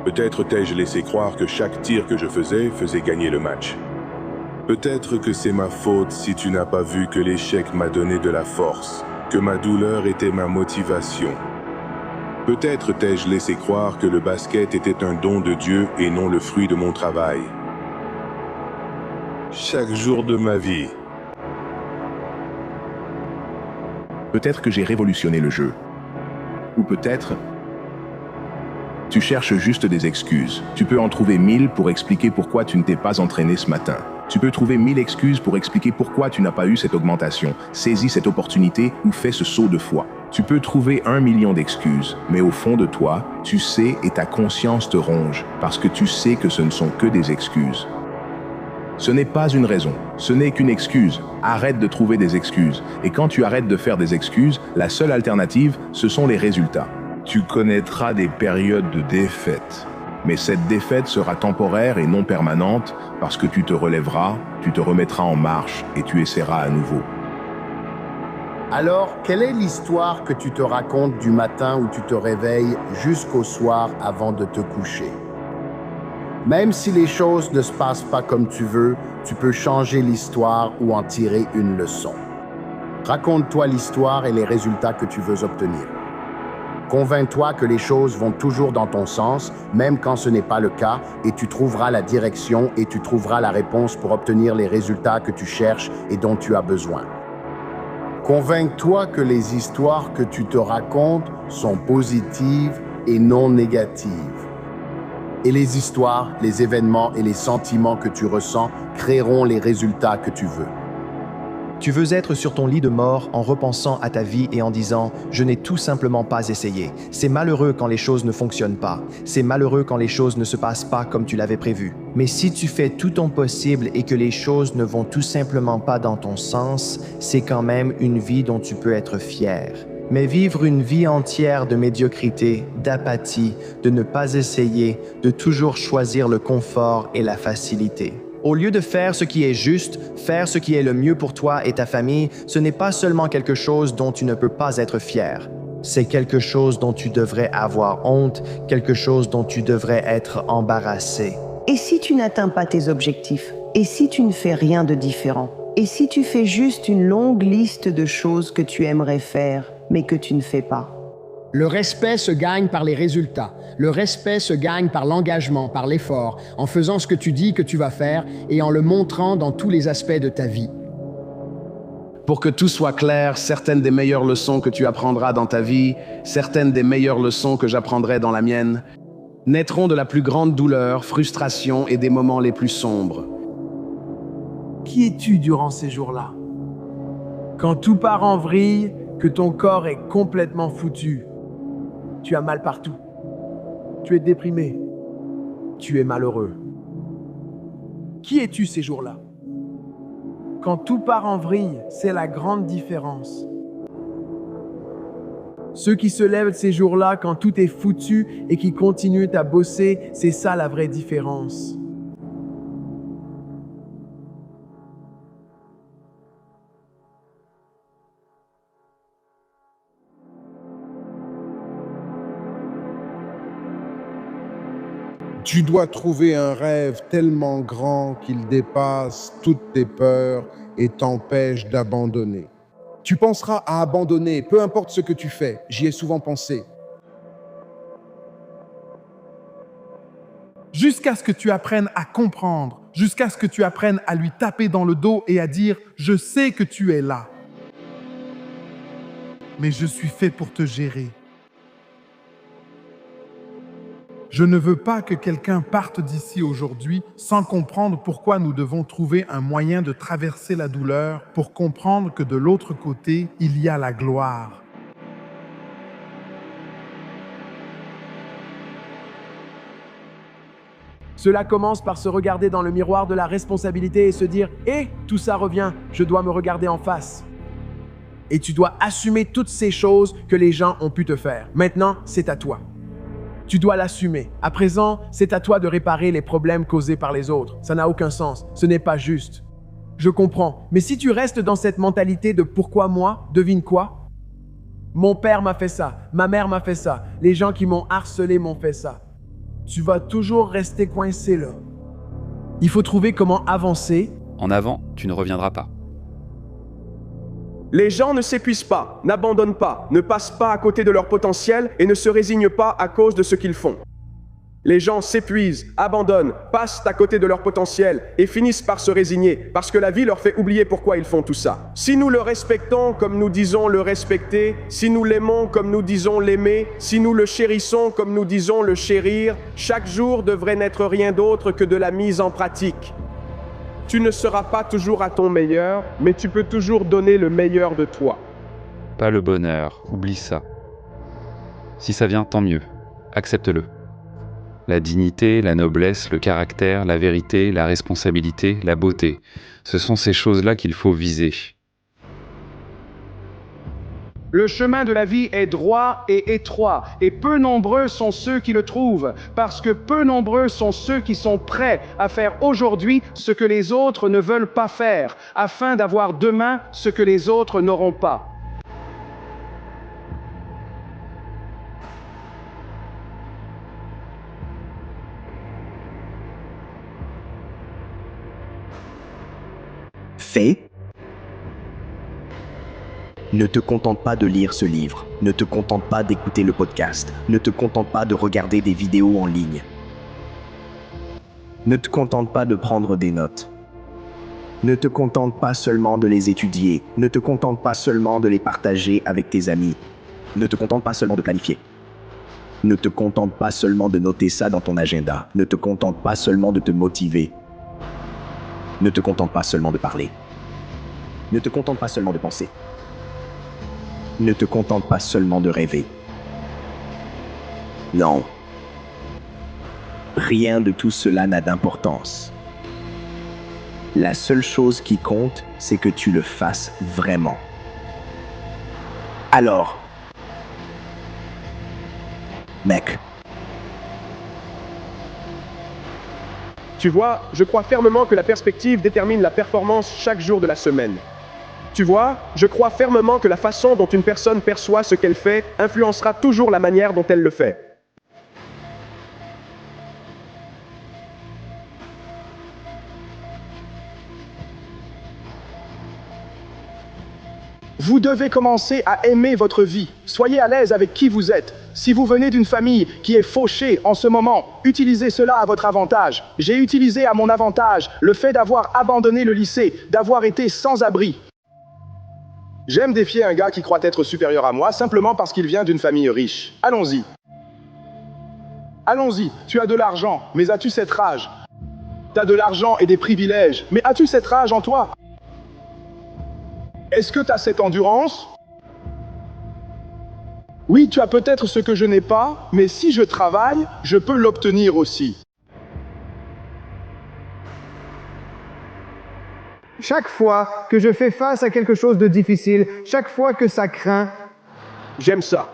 Peut-être t'ai-je laissé croire que chaque tir que je faisais gagner le match. Peut-être que c'est ma faute si tu n'as pas vu que l'échec m'a donné de la force, que ma douleur était ma motivation. Peut-être t'ai-je laissé croire que le basket était un don de Dieu et non le fruit de mon travail. Chaque jour de ma vie. Peut-être que j'ai révolutionné le jeu. Ou peut-être... Tu cherches juste des excuses. Tu peux en trouver 1000 pour expliquer pourquoi tu ne t'es pas entraîné ce matin. Tu peux trouver 1000 excuses pour expliquer pourquoi tu n'as pas eu cette augmentation. Saisis cette opportunité ou fais ce saut de foi. Tu peux trouver 1 million d'excuses, mais au fond de toi, tu sais et ta conscience te ronge, parce que tu sais que ce ne sont que des excuses. Ce n'est pas une raison, ce n'est qu'une excuse. Arrête de trouver des excuses. Et quand tu arrêtes de faire des excuses, la seule alternative, ce sont les résultats. Tu connaîtras des périodes de défaite. Mais cette défaite sera temporaire et non permanente parce que tu te relèveras, tu te remettras en marche et tu essaieras à nouveau. Alors, quelle est l'histoire que tu te racontes du matin où tu te réveilles jusqu'au soir avant de te coucher? Même si les choses ne se passent pas comme tu veux, tu peux changer l'histoire ou en tirer une leçon. Raconte-toi l'histoire et les résultats que tu veux obtenir. Convainc-toi que les choses vont toujours dans ton sens, même quand ce n'est pas le cas, et tu trouveras la direction et tu trouveras la réponse pour obtenir les résultats que tu cherches et dont tu as besoin. Convainc-toi que les histoires que tu te racontes sont positives et non négatives. Et les histoires, les événements et les sentiments que tu ressens créeront les résultats que tu veux. Tu veux être sur ton lit de mort en repensant à ta vie et en disant « Je n'ai tout simplement pas essayé ». C'est malheureux quand les choses ne fonctionnent pas. C'est malheureux quand les choses ne se passent pas comme tu l'avais prévu. Mais si tu fais tout ton possible et que les choses ne vont tout simplement pas dans ton sens, c'est quand même une vie dont tu peux être fier. Mais vivre une vie entière de médiocrité, d'apathie, de ne pas essayer, de toujours choisir le confort et la facilité. Au lieu de faire ce qui est juste, faire ce qui est le mieux pour toi et ta famille, ce n'est pas seulement quelque chose dont tu ne peux pas être fier. C'est quelque chose dont tu devrais avoir honte, quelque chose dont tu devrais être embarrassé. Et si tu n'atteins pas tes objectifs? Et si tu ne fais rien de différent? Et si tu fais juste une longue liste de choses que tu aimerais faire, mais que tu ne fais pas? Le respect se gagne par les résultats. Le respect se gagne par l'engagement, par l'effort, en faisant ce que tu dis que tu vas faire et en le montrant dans tous les aspects de ta vie. Pour que tout soit clair, certaines des meilleures leçons que tu apprendras dans ta vie, certaines des meilleures leçons que j'apprendrai dans la mienne, naîtront de la plus grande douleur, frustration et des moments les plus sombres. Qui es-tu durant ces jours-là? Quand tout part en vrille, que ton corps est complètement foutu. Tu as mal partout. Tu es déprimé. Tu es malheureux. Qui es-tu ces jours-là? Quand tout part en vrille, c'est la grande différence. Ceux qui se lèvent ces jours-là quand tout est foutu et qui continuent à bosser, c'est ça la vraie différence. Tu dois trouver un rêve tellement grand qu'il dépasse toutes tes peurs et t'empêche d'abandonner. Tu penseras à abandonner, peu importe ce que tu fais. J'y ai souvent pensé. Jusqu'à ce que tu apprennes à comprendre, jusqu'à ce que tu apprennes à lui taper dans le dos et à dire « Je sais que tu es là, mais je suis fait pour te gérer ». Je ne veux pas que quelqu'un parte d'ici aujourd'hui sans comprendre pourquoi nous devons trouver un moyen de traverser la douleur pour comprendre que de l'autre côté, il y a la gloire. Cela commence par se regarder dans le miroir de la responsabilité et se dire « Eh, tout ça revient, je dois me regarder en face ». Et tu dois assumer toutes ces choses que les gens ont pu te faire. Maintenant, c'est à toi. Tu dois l'assumer. À présent, c'est à toi de réparer les problèmes causés par les autres. Ça n'a aucun sens. Ce n'est pas juste. Je comprends. Mais si tu restes dans cette mentalité de « pourquoi moi », devine quoi? Mon père m'a fait ça. Ma mère m'a fait ça. Les gens qui m'ont harcelé m'ont fait ça. Tu vas toujours rester coincé là. Il faut trouver comment avancer. En avant, tu ne reviendras pas. Les gens ne s'épuisent pas, n'abandonnent pas, ne passent pas à côté de leur potentiel et ne se résignent pas à cause de ce qu'ils font. Les gens s'épuisent, abandonnent, passent à côté de leur potentiel et finissent par se résigner parce que la vie leur fait oublier pourquoi ils font tout ça. Si nous le respectons comme nous disons le respecter, si nous l'aimons comme nous disons l'aimer, si nous le chérissons comme nous disons le chérir, chaque jour devrait n'être rien d'autre que de la mise en pratique. Tu ne seras pas toujours à ton meilleur, mais tu peux toujours donner le meilleur de toi. Pas le bonheur, oublie ça. Si ça vient, tant mieux. Accepte-le. La dignité, la noblesse, le caractère, la vérité, la responsabilité, la beauté, ce sont ces choses-là qu'il faut viser. Le chemin de la vie est droit et étroit, et peu nombreux sont ceux qui le trouvent, parce que peu nombreux sont ceux qui sont prêts à faire aujourd'hui ce que les autres ne veulent pas faire, afin d'avoir demain ce que les autres n'auront pas. Fais. Ne te contente pas de lire ce livre, ne te contente pas d'écouter le podcast, ne te contente pas de regarder des vidéos en ligne. Ne te contente pas de prendre des notes. Ne te contente pas seulement de les étudier, ne te contente pas seulement de les partager avec tes amis. Ne te contente pas seulement de planifier. Ne te contente pas seulement de noter ça dans ton agenda, ne te contente pas seulement de te motiver. Ne te contente pas seulement de parler. Ne te contente pas seulement de penser. Ne te contente pas seulement de rêver. Non. Rien de tout cela n'a d'importance. La seule chose qui compte, c'est que tu le fasses vraiment. Alors, mec. Tu vois, je crois fermement que la perspective détermine la performance chaque jour de la semaine. Tu vois, je crois fermement que la façon dont une personne perçoit ce qu'elle fait influencera toujours la manière dont elle le fait. Vous devez commencer à aimer votre vie. Soyez à l'aise avec qui vous êtes. Si vous venez d'une famille qui est fauchée en ce moment, utilisez cela à votre avantage. J'ai utilisé à mon avantage le fait d'avoir abandonné le lycée, d'avoir été sans abri. J'aime défier un gars qui croit être supérieur à moi simplement parce qu'il vient d'une famille riche. Allons-y. Allons-y, tu as de l'argent, mais as-tu cette rage? Tu as de l'argent et des privilèges, mais as-tu cette rage en toi? Est-ce que tu as cette endurance? Oui, tu as peut-être ce que je n'ai pas, mais si je travaille, je peux l'obtenir aussi. Chaque fois que je fais face à quelque chose de difficile, chaque fois que ça craint, j'aime ça.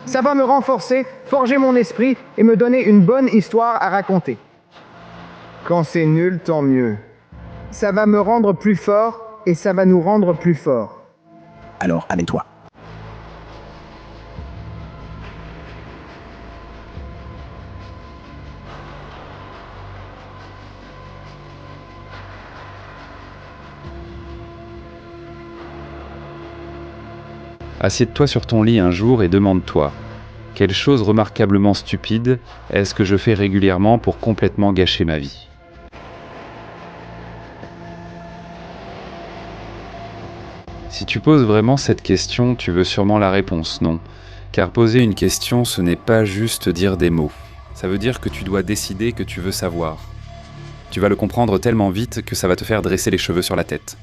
Ça va me renforcer, forger mon esprit et me donner une bonne histoire à raconter. Quand c'est nul, tant mieux. Ça va me rendre plus fort et ça va nous rendre plus forts. Alors, amène-toi. Assieds-toi sur ton lit un jour et demande-toi, quelle chose remarquablement stupide est-ce que je fais régulièrement pour complètement gâcher ma vie? Si tu poses vraiment cette question, tu veux sûrement la réponse, non? Car poser une question, ce n'est pas juste dire des mots. Ça veut dire que tu dois décider que tu veux savoir. Tu vas le comprendre tellement vite que ça va te faire dresser les cheveux sur la tête.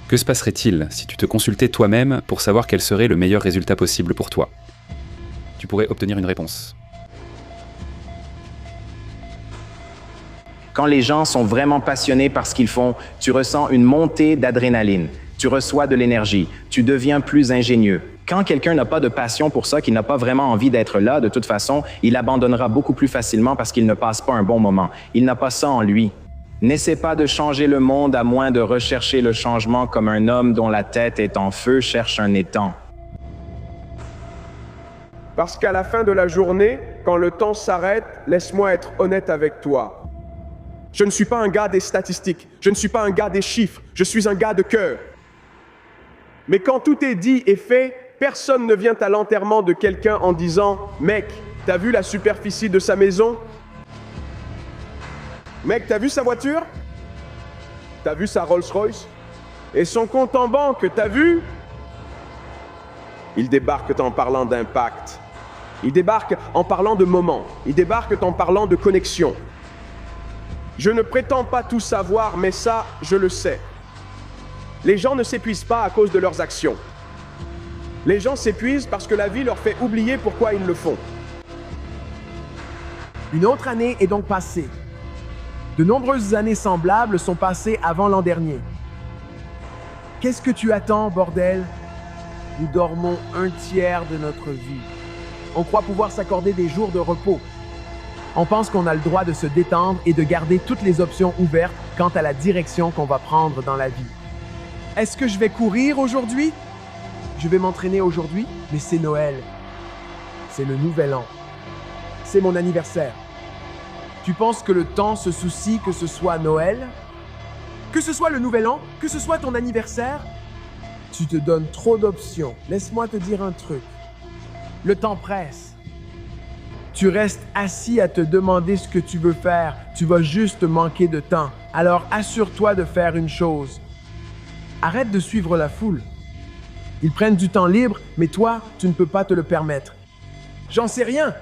Que se passerait-il si tu te consultais toi-même pour savoir quel serait le meilleur résultat possible pour toi? Tu pourrais obtenir une réponse. Quand les gens sont vraiment passionnés par ce qu'ils font, tu ressens une montée d'adrénaline. Tu reçois de l'énergie. Tu deviens plus ingénieux. Quand quelqu'un n'a pas de passion pour ça, qu'il n'a pas vraiment envie d'être là, de toute façon, il abandonnera beaucoup plus facilement parce qu'il ne passe pas un bon moment. Il n'a pas ça en lui. N'essaie pas de changer le monde à moins de rechercher le changement comme un homme dont la tête est en feu cherche un étang. Parce qu'à la fin de la journée, quand le temps s'arrête, laisse-moi être honnête avec toi. Je ne suis pas un gars des statistiques, je ne suis pas un gars des chiffres, je suis un gars de cœur. Mais quand tout est dit et fait, personne ne vient à l'enterrement de quelqu'un en disant « Mec, t'as vu la superficie de sa maison ? Mec, t'as vu sa voiture ? T'as vu sa Rolls-Royce ? Et son compte en banque, t'as vu ? » Ils débarquent en parlant d'impact. Ils débarquent en parlant de moments. Ils débarquent en parlant de connexion. Je ne prétends pas tout savoir, mais ça, je le sais. Les gens ne s'épuisent pas à cause de leurs actions. Les gens s'épuisent parce que la vie leur fait oublier pourquoi ils le font. Une autre année est donc passée. De nombreuses années semblables sont passées avant l'an dernier. Qu'est-ce que tu attends, bordel? Nous dormons un tiers de notre vie. On croit pouvoir s'accorder des jours de repos. On pense qu'on a le droit de se détendre et de garder toutes les options ouvertes quant à la direction qu'on va prendre dans la vie. Est-ce que je vais courir aujourd'hui? Je vais m'entraîner aujourd'hui, mais c'est Noël. C'est le nouvel an. C'est mon anniversaire. Tu penses que le temps se soucie que ce soit Noël? Que ce soit le nouvel an? Que ce soit ton anniversaire? Tu te donnes trop d'options. Laisse-moi te dire un truc. Le temps presse. Tu restes assis à te demander ce que tu veux faire. Tu vas juste manquer de temps. Alors assure-toi de faire une chose. Arrête de suivre la foule. Ils prennent du temps libre, mais toi, tu ne peux pas te le permettre. J'en sais rien.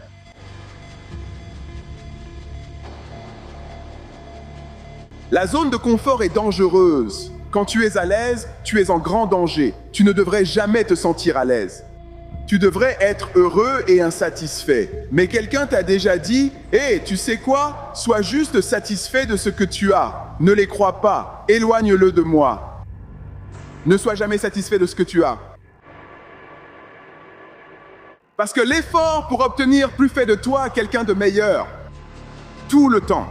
La zone de confort est dangereuse. Quand tu es à l'aise, tu es en grand danger. Tu ne devrais jamais te sentir à l'aise. Tu devrais être heureux et insatisfait. Mais quelqu'un t'a déjà dit « Hé, tu sais quoi? Sois juste satisfait de ce que tu as. Ne les crois pas. Éloigne-le de moi. » Ne sois jamais satisfait de ce que tu as. Parce que l'effort pour obtenir plus fait de toi quelqu'un de meilleur. Tout le temps.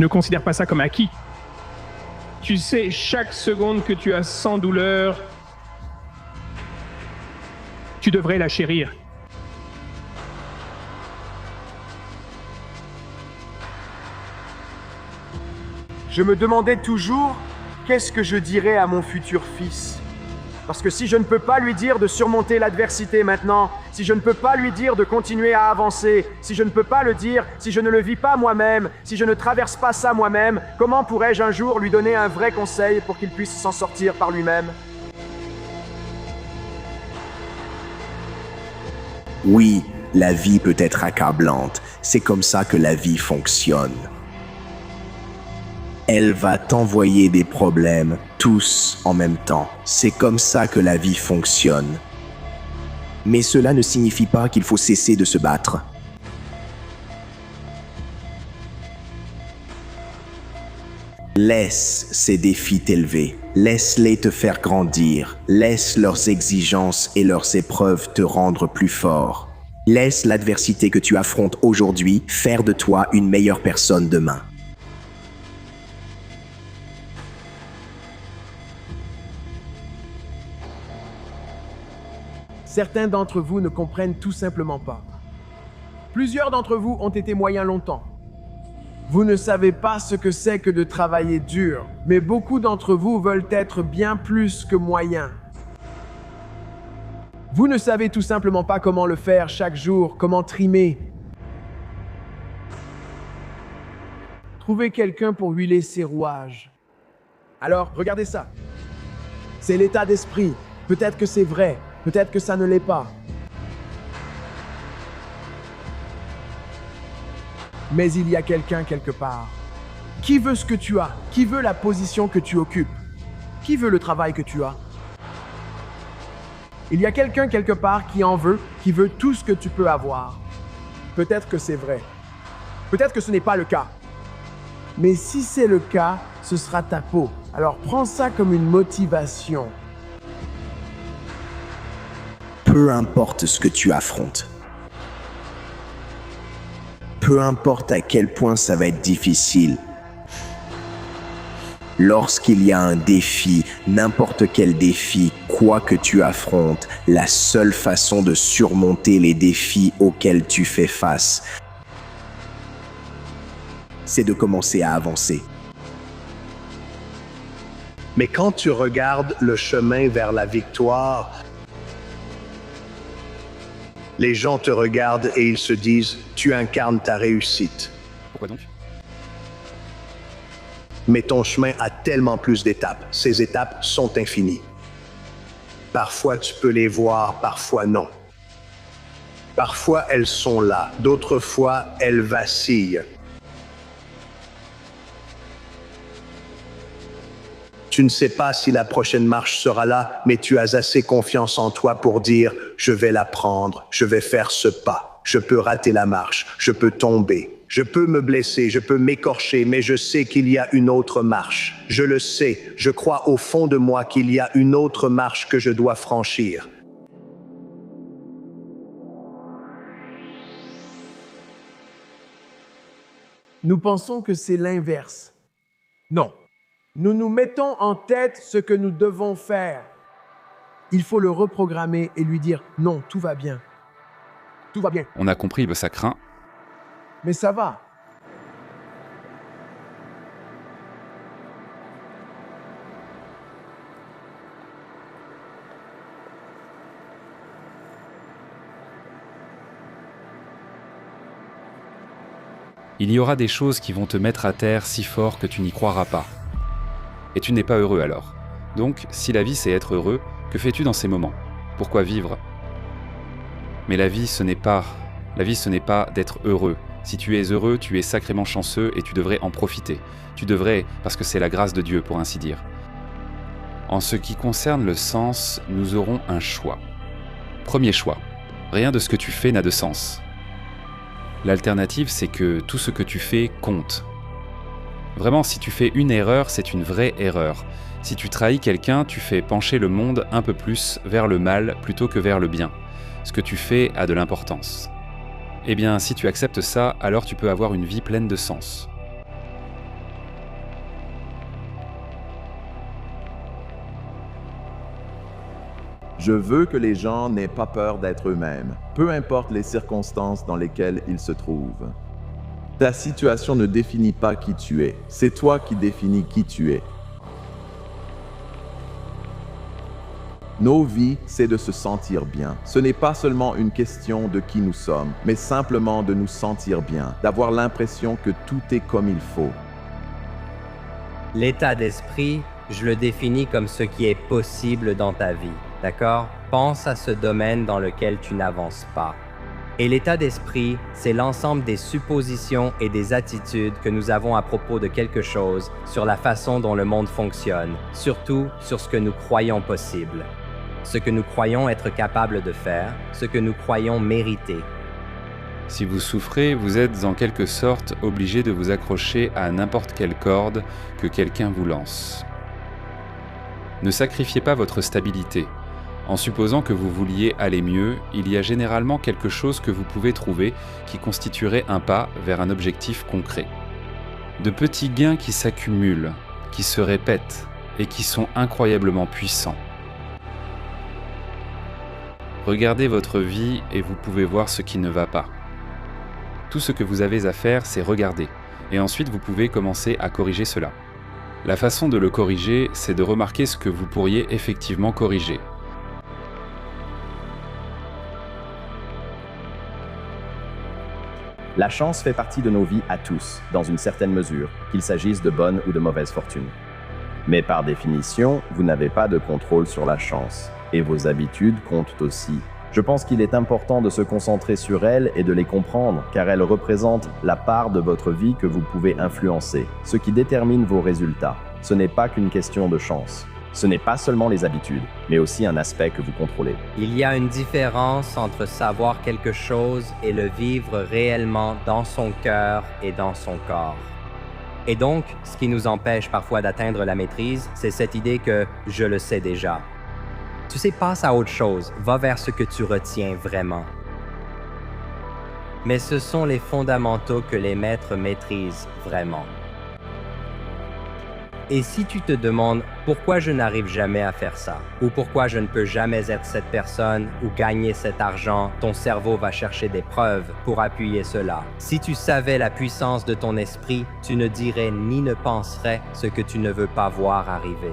Ne considère pas ça comme acquis. Tu sais, chaque seconde que tu as sans douleur, tu devrais la chérir. Je me demandais toujours qu'est-ce que je dirais à mon futur fils. Parce que si je ne peux pas lui dire de surmonter l'adversité maintenant, si je ne peux pas lui dire de continuer à avancer, si je ne peux pas le dire, si je ne le vis pas moi-même, si je ne traverse pas ça moi-même, comment pourrais-je un jour lui donner un vrai conseil pour qu'il puisse s'en sortir par lui-même? Oui, la vie peut être accablante. C'est comme ça que la vie fonctionne. Elle va t'envoyer des problèmes, tous en même temps. C'est comme ça que la vie fonctionne. Mais cela ne signifie pas qu'il faut cesser de se battre. Laisse ces défis t'élever. Laisse-les te faire grandir. Laisse leurs exigences et leurs épreuves te rendre plus fort. Laisse l'adversité que tu affrontes aujourd'hui faire de toi une meilleure personne demain. Certains d'entre vous ne comprennent tout simplement pas. Plusieurs d'entre vous ont été moyens longtemps. Vous ne savez pas ce que c'est que de travailler dur, mais beaucoup d'entre vous veulent être bien plus que moyens. Vous ne savez tout simplement pas comment le faire chaque jour, comment trimer. Trouvez quelqu'un pour huiler ses rouages. Alors, regardez ça. C'est l'état d'esprit. Peut-être que c'est vrai, peut-être que ça ne l'est pas. Mais il y a quelqu'un quelque part. Qui veut ce que tu as? Qui veut la position que tu occupes? Qui veut le travail que tu as? Il y a quelqu'un quelque part qui en veut, qui veut tout ce que tu peux avoir. Peut-être que c'est vrai. Peut-être que ce n'est pas le cas. Mais si c'est le cas, ce sera ta peau. Alors prends ça comme une motivation. Peu importe ce que tu affrontes. Peu importe à quel point ça va être difficile. Lorsqu'il y a un défi, n'importe quel défi, quoi que tu affrontes, la seule façon de surmonter les défis auxquels tu fais face, c'est de commencer à avancer. Mais quand tu regardes le chemin vers la victoire, les gens te regardent et ils se disent « Tu incarnes ta réussite. » Pourquoi donc? Mais ton chemin a tellement plus d'étapes. Ces étapes sont infinies. Parfois tu peux les voir, parfois non. Parfois elles sont là, d'autres fois elles vacillent. Tu ne sais pas si la prochaine marche sera là, mais tu as assez confiance en toi pour dire « Je vais la prendre, je vais faire ce pas, je peux rater la marche, je peux tomber, je peux me blesser, je peux m'écorcher, mais je sais qu'il y a une autre marche. Je le sais, je crois au fond de moi qu'il y a une autre marche que je dois franchir. » Nous pensons que c'est l'inverse. Non. Nous nous mettons en tête ce que nous devons faire. Il faut le reprogrammer et lui dire « Non, tout va bien. Tout va bien. » On a compris, ça craint. Mais ça va. Il y aura des choses qui vont te mettre à terre si fort que tu n'y croiras pas. Et tu n'es pas heureux alors. Donc, si la vie c'est être heureux, que fais-tu dans ces moments? Pourquoi vivre? Mais la vie ce n'est pas d'être heureux. Si tu es heureux, tu es sacrément chanceux et tu devrais en profiter. Tu devrais, parce que c'est la grâce de Dieu pour ainsi dire. En ce qui concerne le sens, nous aurons un choix. Premier choix. Rien de ce que tu fais n'a de sens. L'alternative, c'est que tout ce que tu fais compte. Vraiment, si tu fais une erreur, c'est une vraie erreur. Si tu trahis quelqu'un, tu fais pencher le monde un peu plus vers le mal plutôt que vers le bien. Ce que tu fais a de l'importance. Eh bien, si tu acceptes ça, alors tu peux avoir une vie pleine de sens. Je veux que les gens n'aient pas peur d'être eux-mêmes, peu importe les circonstances dans lesquelles ils se trouvent. Ta situation ne définit pas qui tu es. C'est toi qui définis qui tu es. Nos vies, c'est de se sentir bien. Ce n'est pas seulement une question de qui nous sommes, mais simplement de nous sentir bien, d'avoir l'impression que tout est comme il faut. L'état d'esprit, je le définis comme ce qui est possible dans ta vie, d'accord? Pense à ce domaine dans lequel tu n'avances pas. Et l'état d'esprit, c'est l'ensemble des suppositions et des attitudes que nous avons à propos de quelque chose, sur la façon dont le monde fonctionne, surtout sur ce que nous croyons possible, ce que nous croyons être capables de faire, ce que nous croyons mériter. Si vous souffrez, vous êtes en quelque sorte obligé de vous accrocher à n'importe quelle corde que quelqu'un vous lance. Ne sacrifiez pas votre stabilité. En supposant que vous vouliez aller mieux, il y a généralement quelque chose que vous pouvez trouver qui constituerait un pas vers un objectif concret. De petits gains qui s'accumulent, qui se répètent et qui sont incroyablement puissants. Regardez votre vie et vous pouvez voir ce qui ne va pas. Tout ce que vous avez à faire, c'est regarder, et ensuite vous pouvez commencer à corriger cela. La façon de le corriger, c'est de remarquer ce que vous pourriez effectivement corriger. La chance fait partie de nos vies à tous, dans une certaine mesure, qu'il s'agisse de bonne ou de mauvaise fortune. Mais par définition, vous n'avez pas de contrôle sur la chance, et vos habitudes comptent aussi. Je pense qu'il est important de se concentrer sur elles et de les comprendre, car elles représentent la part de votre vie que vous pouvez influencer, ce qui détermine vos résultats. Ce n'est pas qu'une question de chance. Ce n'est pas seulement les habitudes, mais aussi un aspect que vous contrôlez. Il y a une différence entre savoir quelque chose et le vivre réellement dans son cœur et dans son corps. Et donc, ce qui nous empêche parfois d'atteindre la maîtrise, c'est cette idée que « je le sais déjà ». Tu sais, passe à autre chose, va vers ce que tu retiens vraiment. Mais ce sont les fondamentaux que les maîtres maîtrisent vraiment. Et si tu te demandes pourquoi je n'arrive jamais à faire ça, ou pourquoi je ne peux jamais être cette personne ou gagner cet argent, ton cerveau va chercher des preuves pour appuyer cela. Si tu savais la puissance de ton esprit, tu ne dirais ni ne penserais ce que tu ne veux pas voir arriver.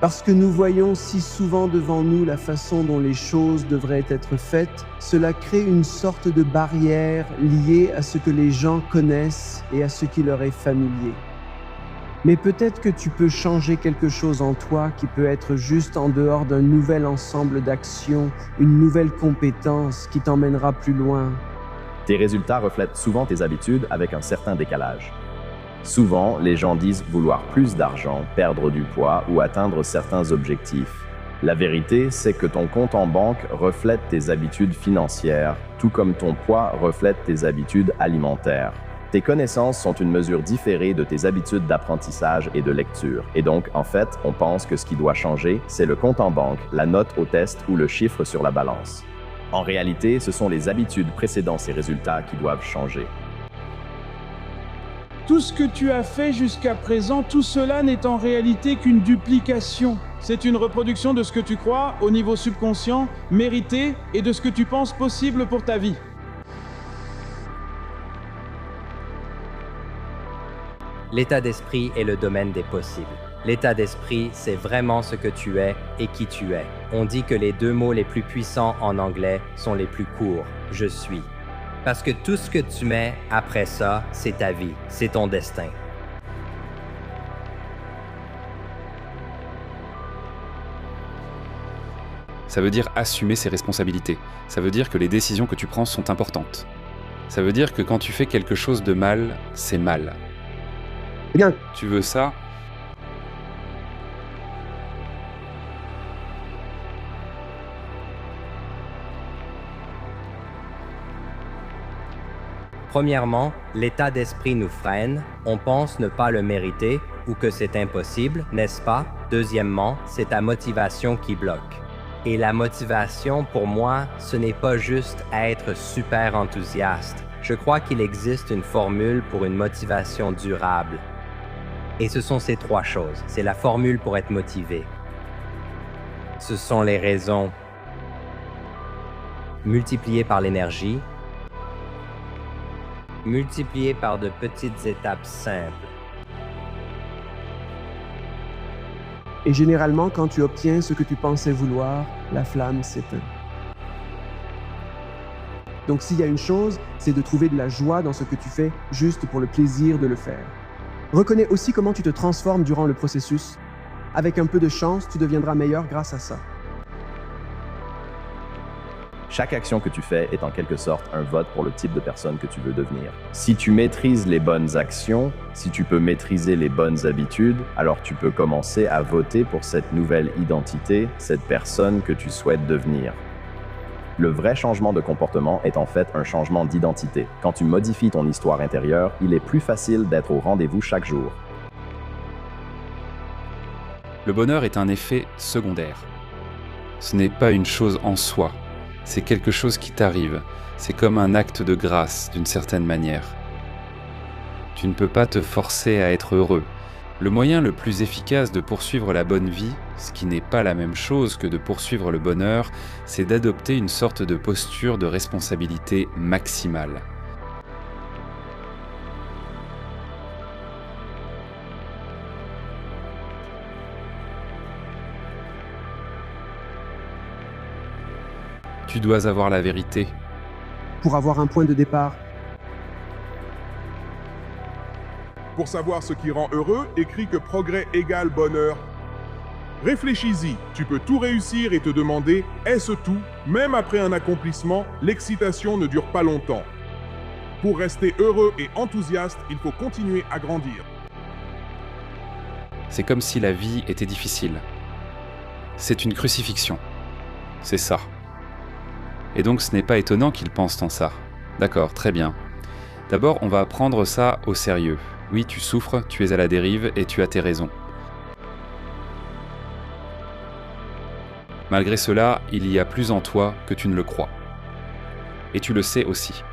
Parce que nous voyons si souvent devant nous la façon dont les choses devraient être faites, cela crée une sorte de barrière liée à ce que les gens connaissent et à ce qui leur est familier. Mais peut-être que tu peux changer quelque chose en toi qui peut être juste en dehors d'un nouvel ensemble d'actions, une nouvelle compétence qui t'emmènera plus loin. Tes résultats reflètent souvent tes habitudes avec un certain décalage. Souvent, les gens disent vouloir plus d'argent, perdre du poids ou atteindre certains objectifs. La vérité, c'est que ton compte en banque reflète tes habitudes financières, tout comme ton poids reflète tes habitudes alimentaires. Tes connaissances sont une mesure différée de tes habitudes d'apprentissage et de lecture. Et donc, en fait, on pense que ce qui doit changer, c'est le compte en banque, la note au test ou le chiffre sur la balance. En réalité, ce sont les habitudes précédant ces résultats qui doivent changer. Tout ce que tu as fait jusqu'à présent, tout cela n'est en réalité qu'une duplication. C'est une reproduction de ce que tu crois au niveau subconscient, mérité, et de ce que tu penses possible pour ta vie. L'état d'esprit est le domaine des possibles. L'état d'esprit, c'est vraiment ce que tu es et qui tu es. On dit que les deux mots les plus puissants en anglais sont les plus courts. Je suis. Parce que tout ce que tu mets après ça, c'est ta vie, c'est ton destin. Ça veut dire assumer ses responsabilités. Ça veut dire que les décisions que tu prends sont importantes. Ça veut dire que quand tu fais quelque chose de mal, c'est mal. Bien. Tu veux ça ? Premièrement, l'état d'esprit nous freine, on pense ne pas le mériter ou que c'est impossible, n'est-ce pas? Deuxièmement, c'est ta motivation qui bloque. Et la motivation, pour moi, ce n'est pas juste être super enthousiaste. Je crois qu'il existe une formule pour une motivation durable. Et ce sont ces trois choses. C'est la formule pour être motivé. Ce sont les raisons multipliées par l'énergie, multiplié par de petites étapes simples. Et généralement, quand tu obtiens ce que tu pensais vouloir, la flamme s'éteint. Donc s'il y a une chose, c'est de trouver de la joie dans ce que tu fais, juste pour le plaisir de le faire. Reconnais aussi comment tu te transformes durant le processus. Avec un peu de chance, tu deviendras meilleur grâce à ça. Chaque action que tu fais est en quelque sorte un vote pour le type de personne que tu veux devenir. Si tu maîtrises les bonnes actions, si tu peux maîtriser les bonnes habitudes, alors tu peux commencer à voter pour cette nouvelle identité, cette personne que tu souhaites devenir. Le vrai changement de comportement est en fait un changement d'identité. Quand tu modifies ton histoire intérieure, il est plus facile d'être au rendez-vous chaque jour. Le bonheur est un effet secondaire. Ce n'est pas une chose en soi, c'est quelque chose qui t'arrive. C'est comme un acte de grâce, d'une certaine manière. Tu ne peux pas te forcer à être heureux. Le moyen le plus efficace de poursuivre la bonne vie, ce qui n'est pas la même chose que de poursuivre le bonheur, c'est d'adopter une sorte de posture de responsabilité maximale. Tu dois avoir la vérité. Pour avoir un point de départ. Pour savoir ce qui rend heureux, écris que progrès égale bonheur. Réfléchis-y, tu peux tout réussir et te demander « est-ce tout ?» Même après un accomplissement, l'excitation ne dure pas longtemps. Pour rester heureux et enthousiaste, il faut continuer à grandir. C'est comme si la vie était difficile. C'est une crucifixion. C'est ça. Et donc ce n'est pas étonnant qu'ils pensent en ça. D'accord, très bien. D'abord, on va prendre ça au sérieux. Oui, tu souffres, tu es à la dérive et tu as tes raisons. Malgré cela, il y a plus en toi que tu ne le crois. Et tu le sais aussi.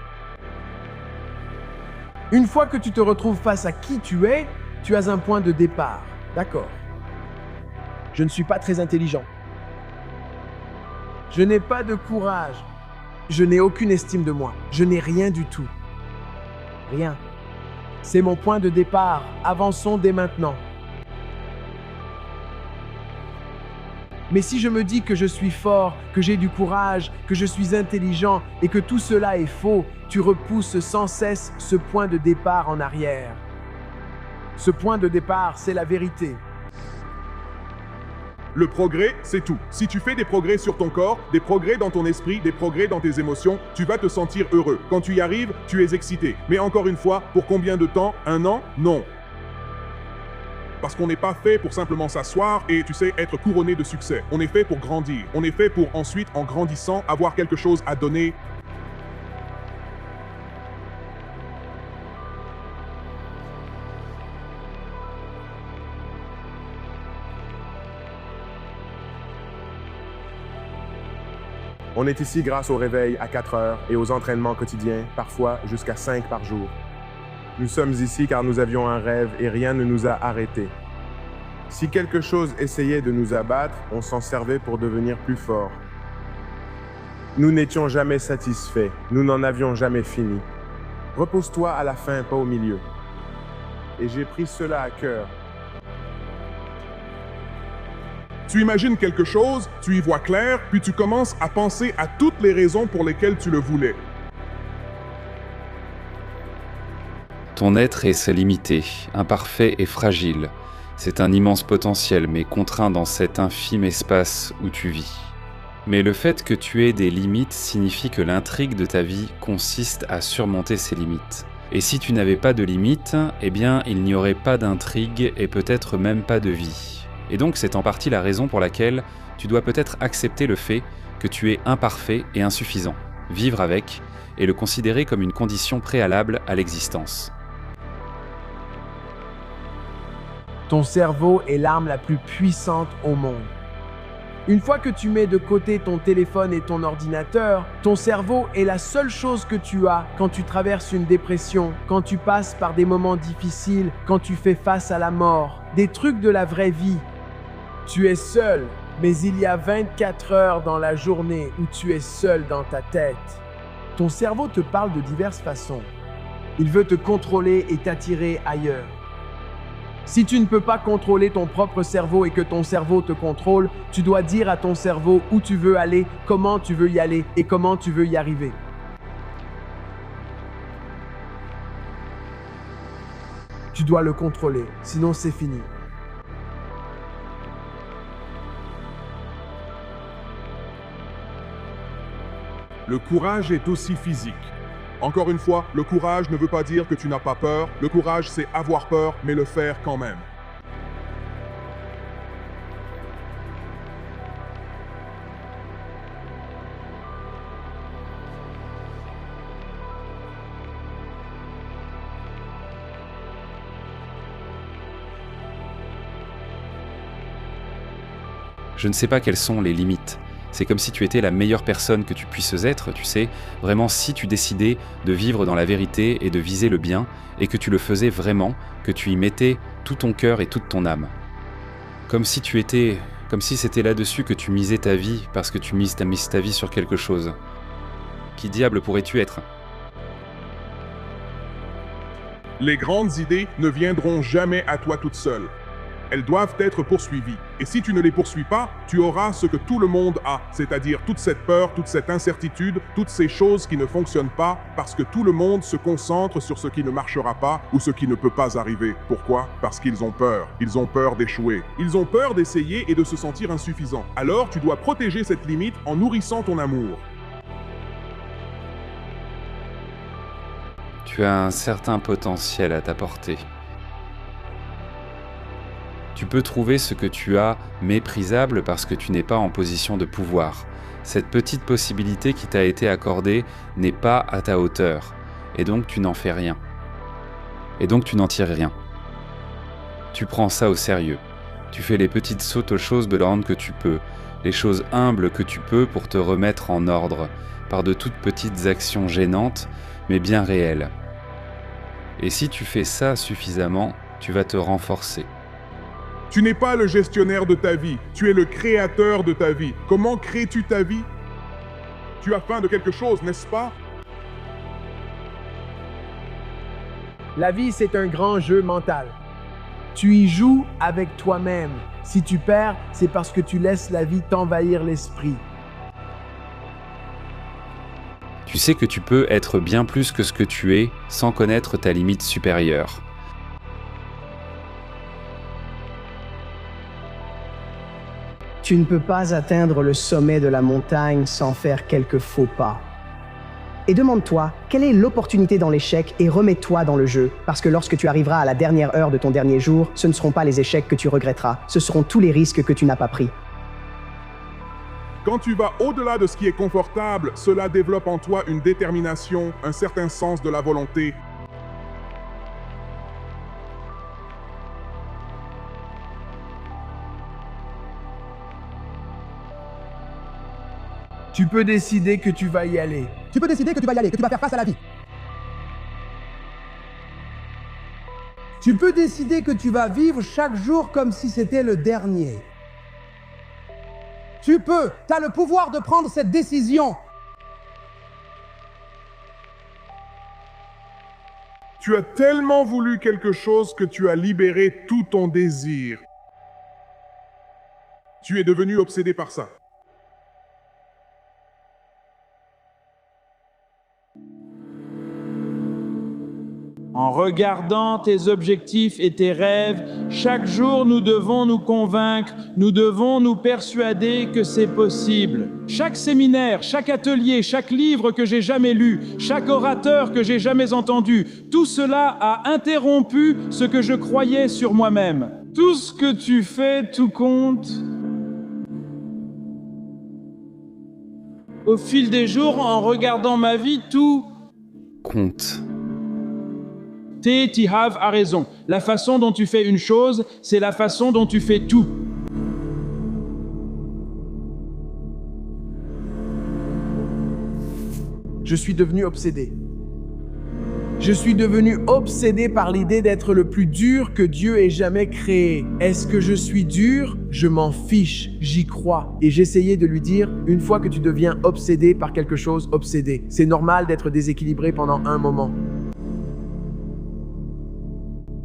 Une fois que tu te retrouves face à qui tu as un point de départ. D'accord. Je ne suis pas très intelligent. Je n'ai pas de courage. Je n'ai aucune estime de moi. Je n'ai rien du tout. Rien. C'est mon point de départ. Avançons dès maintenant. Mais si je me dis que je suis fort, que j'ai du courage, que je suis intelligent et que tout cela est faux, tu repousses sans cesse ce point de départ en arrière. Ce point de départ, c'est la vérité. Le progrès, c'est tout. Si tu fais des progrès sur ton corps, des progrès dans ton esprit, des progrès dans tes émotions, tu vas te sentir heureux. Quand tu y arrives, tu es excité. Mais encore une fois, pour combien de temps? 1 an? Non. Parce qu'on n'est pas fait pour simplement s'asseoir et, tu sais, être couronné de succès. On est fait pour grandir. On est fait pour ensuite, en grandissant, avoir quelque chose à donner. On est ici grâce au réveil à 4 heures et aux entraînements quotidiens, parfois jusqu'à 5 par jour. Nous sommes ici car nous avions un rêve et rien ne nous a arrêtés. Si quelque chose essayait de nous abattre, on s'en servait pour devenir plus fort. Nous n'étions jamais satisfaits, nous n'en avions jamais fini. Repose-toi à la fin, pas au milieu. Et j'ai pris cela à cœur. Tu imagines quelque chose, tu y vois clair, puis tu commences à penser à toutes les raisons pour lesquelles tu le voulais. Ton être est limité, imparfait et fragile. C'est un immense potentiel, mais contraint dans cet infime espace où tu vis. Mais le fait que tu aies des limites signifie que l'intrigue de ta vie consiste à surmonter ces limites. Et si tu n'avais pas de limites, eh bien, il n'y aurait pas d'intrigue et peut-être même pas de vie. Et donc c'est en partie la raison pour laquelle tu dois peut-être accepter le fait que tu es imparfait et insuffisant, vivre avec et le considérer comme une condition préalable à l'existence. Ton cerveau est l'arme la plus puissante au monde. Une fois que tu mets de côté ton téléphone et ton ordinateur, ton cerveau est la seule chose que tu as quand tu traverses une dépression, quand tu passes par des moments difficiles, quand tu fais face à la mort, des trucs de la vraie vie. Tu es seul, mais il y a 24 heures dans la journée où tu es seul dans ta tête. Ton cerveau te parle de diverses façons. Il veut te contrôler et t'attirer ailleurs. Si tu ne peux pas contrôler ton propre cerveau et que ton cerveau te contrôle, tu dois dire à ton cerveau où tu veux aller, comment tu veux y aller et comment tu veux y arriver. Tu dois le contrôler, sinon c'est fini. Le courage est aussi physique. Encore une fois, le courage ne veut pas dire que tu n'as pas peur. Le courage, c'est avoir peur, mais le faire quand même. Je ne sais pas quelles sont les limites. C'est comme si tu étais la meilleure personne que tu puisses être, tu sais, vraiment si tu décidais de vivre dans la vérité et de viser le bien, et que tu le faisais vraiment, que tu y mettais tout ton cœur et toute ton âme. Comme si c'était là-dessus que tu misais ta vie, parce que tu mises ta vie sur quelque chose. Qui diable pourrais-tu être ? Les grandes idées ne viendront jamais à toi toutes seules. Elles doivent être poursuivies. Et si tu ne les poursuis pas, tu auras ce que tout le monde a, c'est-à-dire toute cette peur, toute cette incertitude, toutes ces choses qui ne fonctionnent pas, parce que tout le monde se concentre sur ce qui ne marchera pas ou ce qui ne peut pas arriver. Pourquoi ? Parce qu'ils ont peur. Ils ont peur d'échouer. Ils ont peur d'essayer et de se sentir insuffisants. Alors tu dois protéger cette limite en nourrissant ton amour. Tu as un certain potentiel à t'apporter. Tu peux trouver ce que tu as méprisable parce que tu n'es pas en position de pouvoir. Cette petite possibilité qui t'a été accordée n'est pas à ta hauteur, et donc tu n'en fais rien. Et donc tu n'en tires rien. Tu prends ça au sérieux. Tu fais les petites sautes aux choses grandes que tu peux, les choses humbles que tu peux pour te remettre en ordre, par de toutes petites actions gênantes, mais bien réelles. Et si tu fais ça suffisamment, tu vas te renforcer. Tu n'es pas le gestionnaire de ta vie, tu es le créateur de ta vie. Comment crées-tu ta vie ? Tu as faim de quelque chose, n'est-ce pas ? La vie, c'est un grand jeu mental. Tu y joues avec toi-même. Si tu perds, c'est parce que tu laisses la vie t'envahir l'esprit. Tu sais que tu peux être bien plus que ce que tu es sans connaître ta limite supérieure. Tu ne peux pas atteindre le sommet de la montagne sans faire quelques faux pas. Et demande-toi, quelle est l'opportunité dans l'échec et remets-toi dans le jeu. Parce que lorsque tu arriveras à la dernière heure de ton dernier jour, ce ne seront pas les échecs que tu regretteras, ce seront tous les risques que tu n'as pas pris. Quand tu vas au-delà de ce qui est confortable, cela développe en toi une détermination, un certain sens de la volonté. Tu peux décider que tu vas y aller. Tu peux décider que tu vas y aller, que tu vas faire face à la vie. Tu peux décider que tu vas vivre chaque jour comme si c'était le dernier. Tu peux, tu as le pouvoir de prendre cette décision. Tu as tellement voulu quelque chose que tu as libéré tout ton désir. Tu es devenu obsédé par ça. En regardant tes objectifs et tes rêves, chaque jour nous devons nous convaincre, nous devons nous persuader que c'est possible. Chaque séminaire, chaque atelier, chaque livre que j'ai jamais lu, chaque orateur que j'ai jamais entendu, tout cela a interrompu ce que je croyais sur moi-même. Tout ce que tu fais, tout compte. Au fil des jours, en regardant ma vie, tout compte. Tihav a raison. La façon dont tu fais une chose, c'est la façon dont tu fais tout. Je suis devenu obsédé. Je suis devenu obsédé par l'idée d'être le plus dur que Dieu ait jamais créé. Est-ce que je suis dur ? Je m'en fiche, j'y crois. Et j'essayais de lui dire, une fois que tu deviens obsédé par quelque chose, obsédé. C'est normal d'être déséquilibré pendant un moment.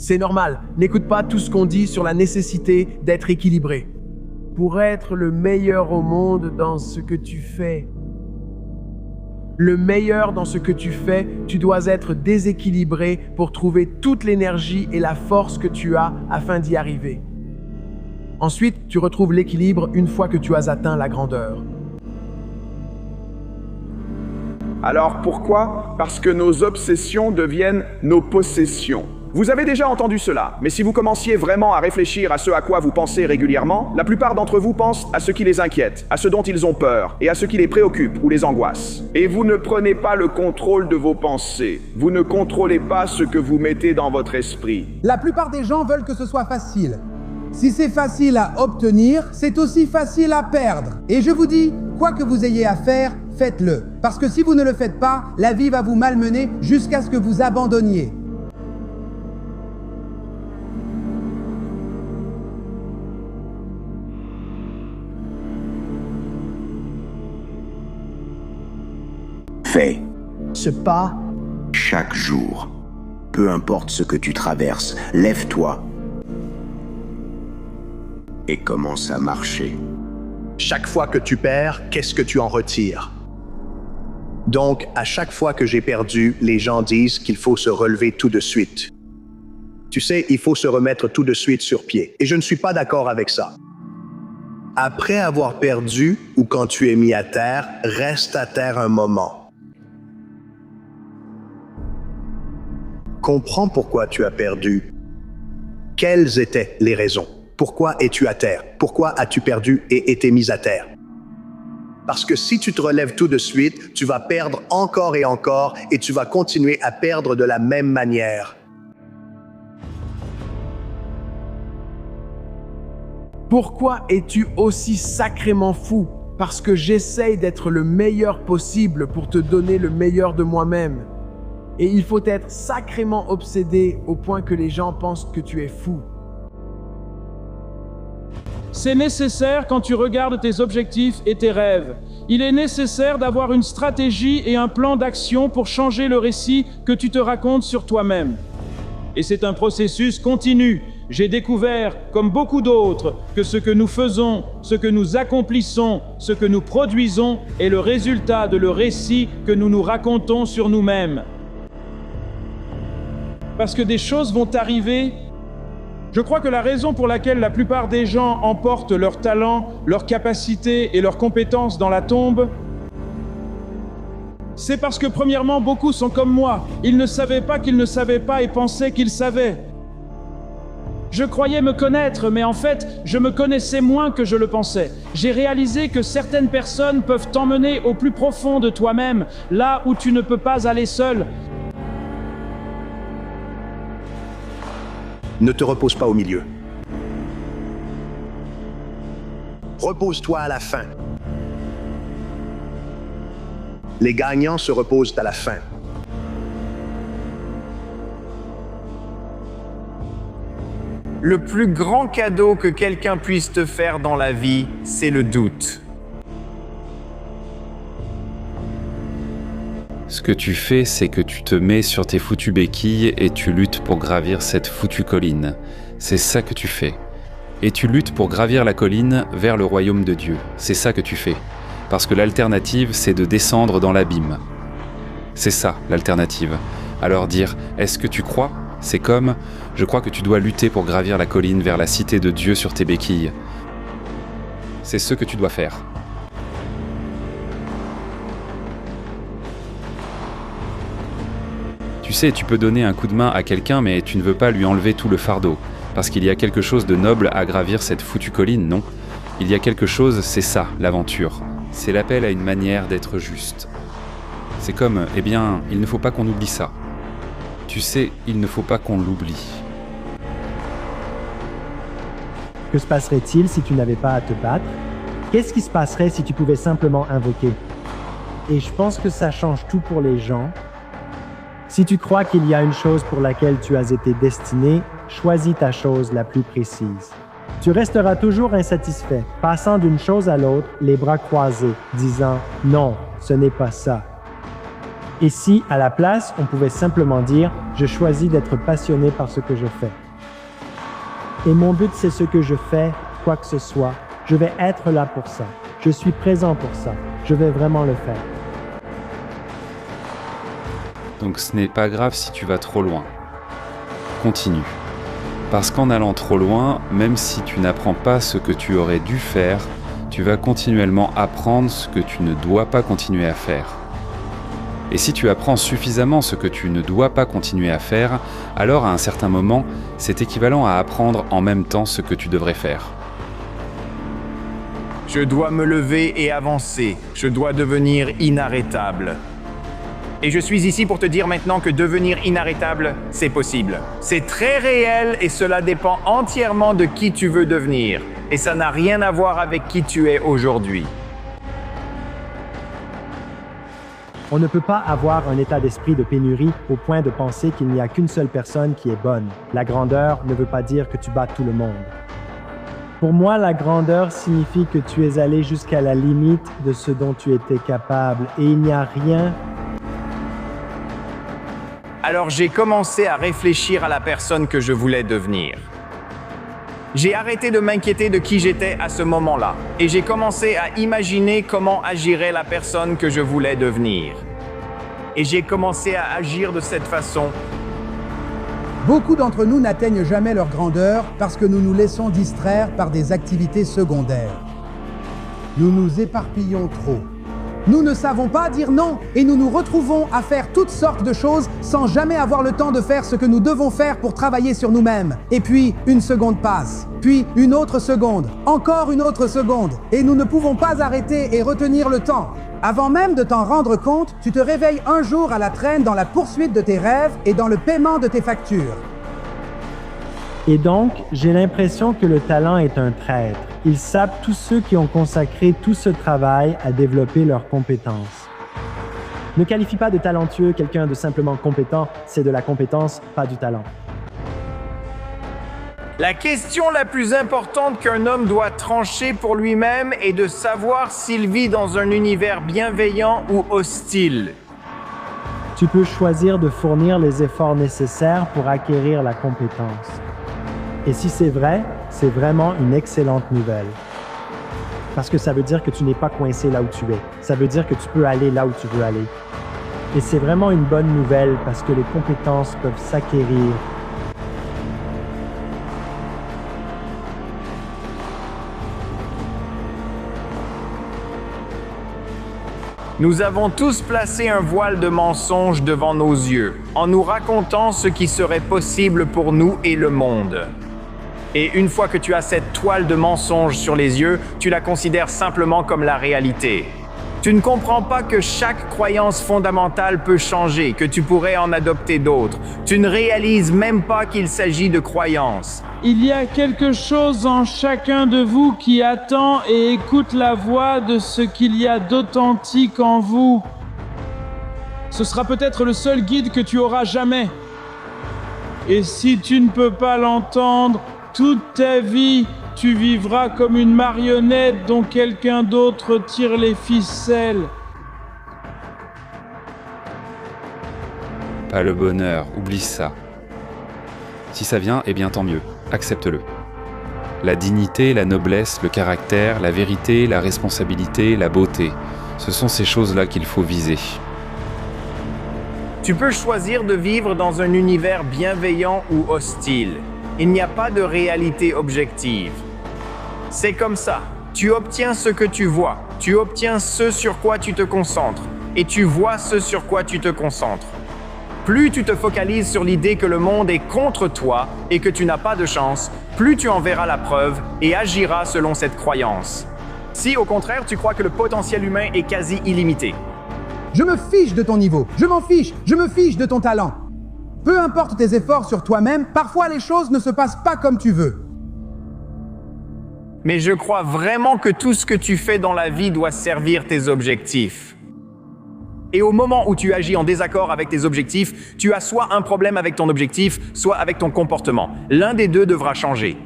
C'est normal, n'écoute pas tout ce qu'on dit sur la nécessité d'être équilibré. Pour être le meilleur au monde dans ce que tu fais, le meilleur dans ce que tu fais, tu dois être déséquilibré pour trouver toute l'énergie et la force que tu as afin d'y arriver. Ensuite, tu retrouves l'équilibre une fois que tu as atteint la grandeur. Alors pourquoi? Parce que nos obsessions deviennent nos possessions. Vous avez déjà entendu cela, mais si vous commenciez vraiment à réfléchir à ce à quoi vous pensez régulièrement, la plupart d'entre vous pensent à ce qui les inquiète, à ce dont ils ont peur, et à ce qui les préoccupe ou les angoisse. Et vous ne prenez pas le contrôle de vos pensées. Vous ne contrôlez pas ce que vous mettez dans votre esprit. La plupart des gens veulent que ce soit facile. Si c'est facile à obtenir, c'est aussi facile à perdre. Et je vous dis, quoi que vous ayez à faire, faites-le. Parce que si vous ne le faites pas, la vie va vous malmener jusqu'à ce que vous abandonniez. Fais ce pas chaque jour. Peu importe ce que tu traverses, lève-toi et commence à marcher. Chaque fois que tu perds, qu'est-ce que tu en retires? Donc, à chaque fois que j'ai perdu, les gens disent qu'il faut se relever tout de suite. Tu sais, il faut se remettre tout de suite sur pied. Et je ne suis pas d'accord avec ça. Après avoir perdu, ou quand tu es mis à terre, reste à terre un moment. Comprends pourquoi tu as perdu. Quelles étaient les raisons? Pourquoi es-tu à terre? Pourquoi as-tu perdu et été mis à terre? Parce que si tu te relèves tout de suite, tu vas perdre encore et tu vas continuer à perdre de la même manière. Pourquoi es-tu aussi sacrément fou? Parce que j'essaye d'être le meilleur possible pour te donner le meilleur de moi-même. Et il faut être sacrément obsédé au point que les gens pensent que tu es fou. C'est nécessaire quand tu regardes tes objectifs et tes rêves. Il est nécessaire d'avoir une stratégie et un plan d'action pour changer le récit que tu te racontes sur toi-même. Et c'est un processus continu. J'ai découvert, comme beaucoup d'autres, que ce que nous faisons, ce que nous accomplissons, ce que nous produisons est le résultat de le récit que nous nous racontons sur nous-mêmes. Parce que des choses vont arriver. Je crois que la raison pour laquelle la plupart des gens emportent leurs talents, leurs capacités et leurs compétences dans la tombe, c'est parce que premièrement, beaucoup sont comme moi. Ils ne savaient pas qu'ils ne savaient pas et pensaient qu'ils savaient. Je croyais me connaître, mais en fait, je me connaissais moins que je le pensais. J'ai réalisé que certaines personnes peuvent t'emmener au plus profond de toi-même, là où tu ne peux pas aller seul. Ne te repose pas au milieu. Repose-toi à la fin. Les gagnants se reposent à la fin. Le plus grand cadeau que quelqu'un puisse te faire dans la vie, c'est le doute. Ce que tu fais, c'est que tu te mets sur tes foutues béquilles et tu luttes pour gravir cette foutue colline. C'est ça que tu fais. Et tu luttes pour gravir la colline vers le royaume de Dieu. C'est ça que tu fais. Parce que l'alternative, c'est de descendre dans l'abîme. C'est ça, l'alternative. Alors dire « Est-ce que tu crois ?» C'est comme « Je crois que tu dois lutter pour gravir la colline vers la cité de Dieu sur tes béquilles. » C'est ce que tu dois faire. Tu sais, tu peux donner un coup de main à quelqu'un, mais tu ne veux pas lui enlever tout le fardeau. Parce qu'il y a quelque chose de noble à gravir cette foutue colline, non? Il y a quelque chose, c'est ça, l'aventure. C'est l'appel à une manière d'être juste. C'est comme, eh bien, il ne faut pas qu'on oublie ça. Tu sais, il ne faut pas qu'on l'oublie. Que se passerait-il si tu n'avais pas à te battre? Qu'est-ce qui se passerait si tu pouvais simplement invoquer? Et je pense que ça change tout pour les gens. Si tu crois qu'il y a une chose pour laquelle tu as été destiné, choisis ta chose la plus précise. Tu resteras toujours insatisfait, passant d'une chose à l'autre, les bras croisés, disant « Non, ce n'est pas ça ». Et si, à la place, on pouvait simplement dire « Je choisis d'être passionné par ce que je fais. Et mon but, c'est ce que je fais, quoi que ce soit. Je vais être là pour ça. Je suis présent pour ça. Je vais vraiment le faire. » Donc ce n'est pas grave si tu vas trop loin. Continue. Parce qu'en allant trop loin, même si tu n'apprends pas ce que tu aurais dû faire, tu vas continuellement apprendre ce que tu ne dois pas continuer à faire. Et si tu apprends suffisamment ce que tu ne dois pas continuer à faire, alors à un certain moment, c'est équivalent à apprendre en même temps ce que tu devrais faire. Je dois me lever et avancer. Je dois devenir inarrêtable. Et je suis ici pour te dire maintenant que devenir inarrêtable, c'est possible. C'est très réel et cela dépend entièrement de qui tu veux devenir. Et ça n'a rien à voir avec qui tu es aujourd'hui. On ne peut pas avoir un état d'esprit de pénurie au point de penser qu'il n'y a qu'une seule personne qui est bonne. La grandeur ne veut pas dire que tu bats tout le monde. Pour moi, la grandeur signifie que tu es allé jusqu'à la limite de ce dont tu étais capable et il n'y a rien. Alors j'ai commencé à réfléchir à la personne que je voulais devenir. J'ai arrêté de m'inquiéter de qui j'étais à ce moment-là et j'ai commencé à imaginer comment agirait la personne que je voulais devenir. Et j'ai commencé à agir de cette façon. Beaucoup d'entre nous n'atteignent jamais leur grandeur parce que nous nous laissons distraire par des activités secondaires. Nous nous éparpillons trop. Nous ne savons pas dire non et nous nous retrouvons à faire toutes sortes de choses sans jamais avoir le temps de faire ce que nous devons faire pour travailler sur nous-mêmes. Et puis, une seconde passe, puis une autre seconde, encore une autre seconde. Et nous ne pouvons pas arrêter et retenir le temps. Avant même de t'en rendre compte, tu te réveilles un jour à la traîne dans la poursuite de tes rêves et dans le paiement de tes factures. Et donc, j'ai l'impression que le talent est un traître. Il sape tous ceux qui ont consacré tout ce travail à développer leurs compétences. Ne qualifie pas de talentueux quelqu'un de simplement compétent, c'est de la compétence, pas du talent. La question la plus importante qu'un homme doit trancher pour lui-même est de savoir s'il vit dans un univers bienveillant ou hostile. Tu peux choisir de fournir les efforts nécessaires pour acquérir la compétence. Et si c'est vrai, c'est vraiment une excellente nouvelle. Parce que ça veut dire que tu n'es pas coincé là où tu es. Ça veut dire que tu peux aller là où tu veux aller. Et c'est vraiment une bonne nouvelle parce que les compétences peuvent s'acquérir. Nous avons tous placé un voile de mensonge devant nos yeux, en nous racontant ce qui serait possible pour nous et le monde. Et une fois que tu as cette toile de mensonge sur les yeux, tu la considères simplement comme la réalité. Tu ne comprends pas que chaque croyance fondamentale peut changer, que tu pourrais en adopter d'autres. Tu ne réalises même pas qu'il s'agit de croyances. Il y a quelque chose en chacun de vous qui attend et écoute la voix de ce qu'il y a d'authentique en vous. Ce sera peut-être le seul guide que tu auras jamais. Et si tu ne peux pas l'entendre, toute ta vie, tu vivras comme une marionnette dont quelqu'un d'autre tire les ficelles. Pas le bonheur, oublie ça. Si ça vient, eh bien tant mieux, accepte-le. La dignité, la noblesse, le caractère, la vérité, la responsabilité, la beauté, ce sont ces choses-là qu'il faut viser. Tu peux choisir de vivre dans un univers bienveillant ou hostile. Il n'y a pas de réalité objective. C'est comme ça. Tu obtiens ce que tu vois. Tu obtiens ce sur quoi tu te concentres. Et tu vois ce sur quoi tu te concentres. Plus tu te focalises sur l'idée que le monde est contre toi et que tu n'as pas de chance, plus tu en verras la preuve et agiras selon cette croyance. Si, au contraire, tu crois que le potentiel humain est quasi illimité. Je me fiche de ton niveau. Je m'en fiche. Je me fiche de ton talent. Peu importe tes efforts sur toi-même, parfois les choses ne se passent pas comme tu veux. Mais je crois vraiment que tout ce que tu fais dans la vie doit servir tes objectifs. Et au moment où tu agis en désaccord avec tes objectifs, tu as soit un problème avec ton objectif, soit avec ton comportement. L'un des deux devra changer.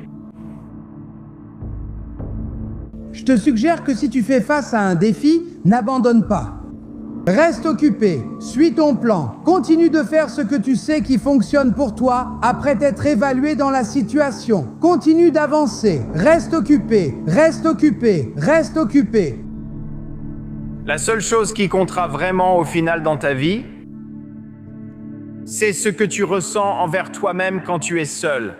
Je te suggère que si tu fais face à un défi, n'abandonne pas. Reste occupé, suis ton plan, continue de faire ce que tu sais qui fonctionne pour toi après t'être évalué dans la situation. Continue d'avancer, reste occupé, reste occupé, reste occupé. La seule chose qui comptera vraiment au final dans ta vie, c'est ce que tu ressens envers toi-même quand tu es seul.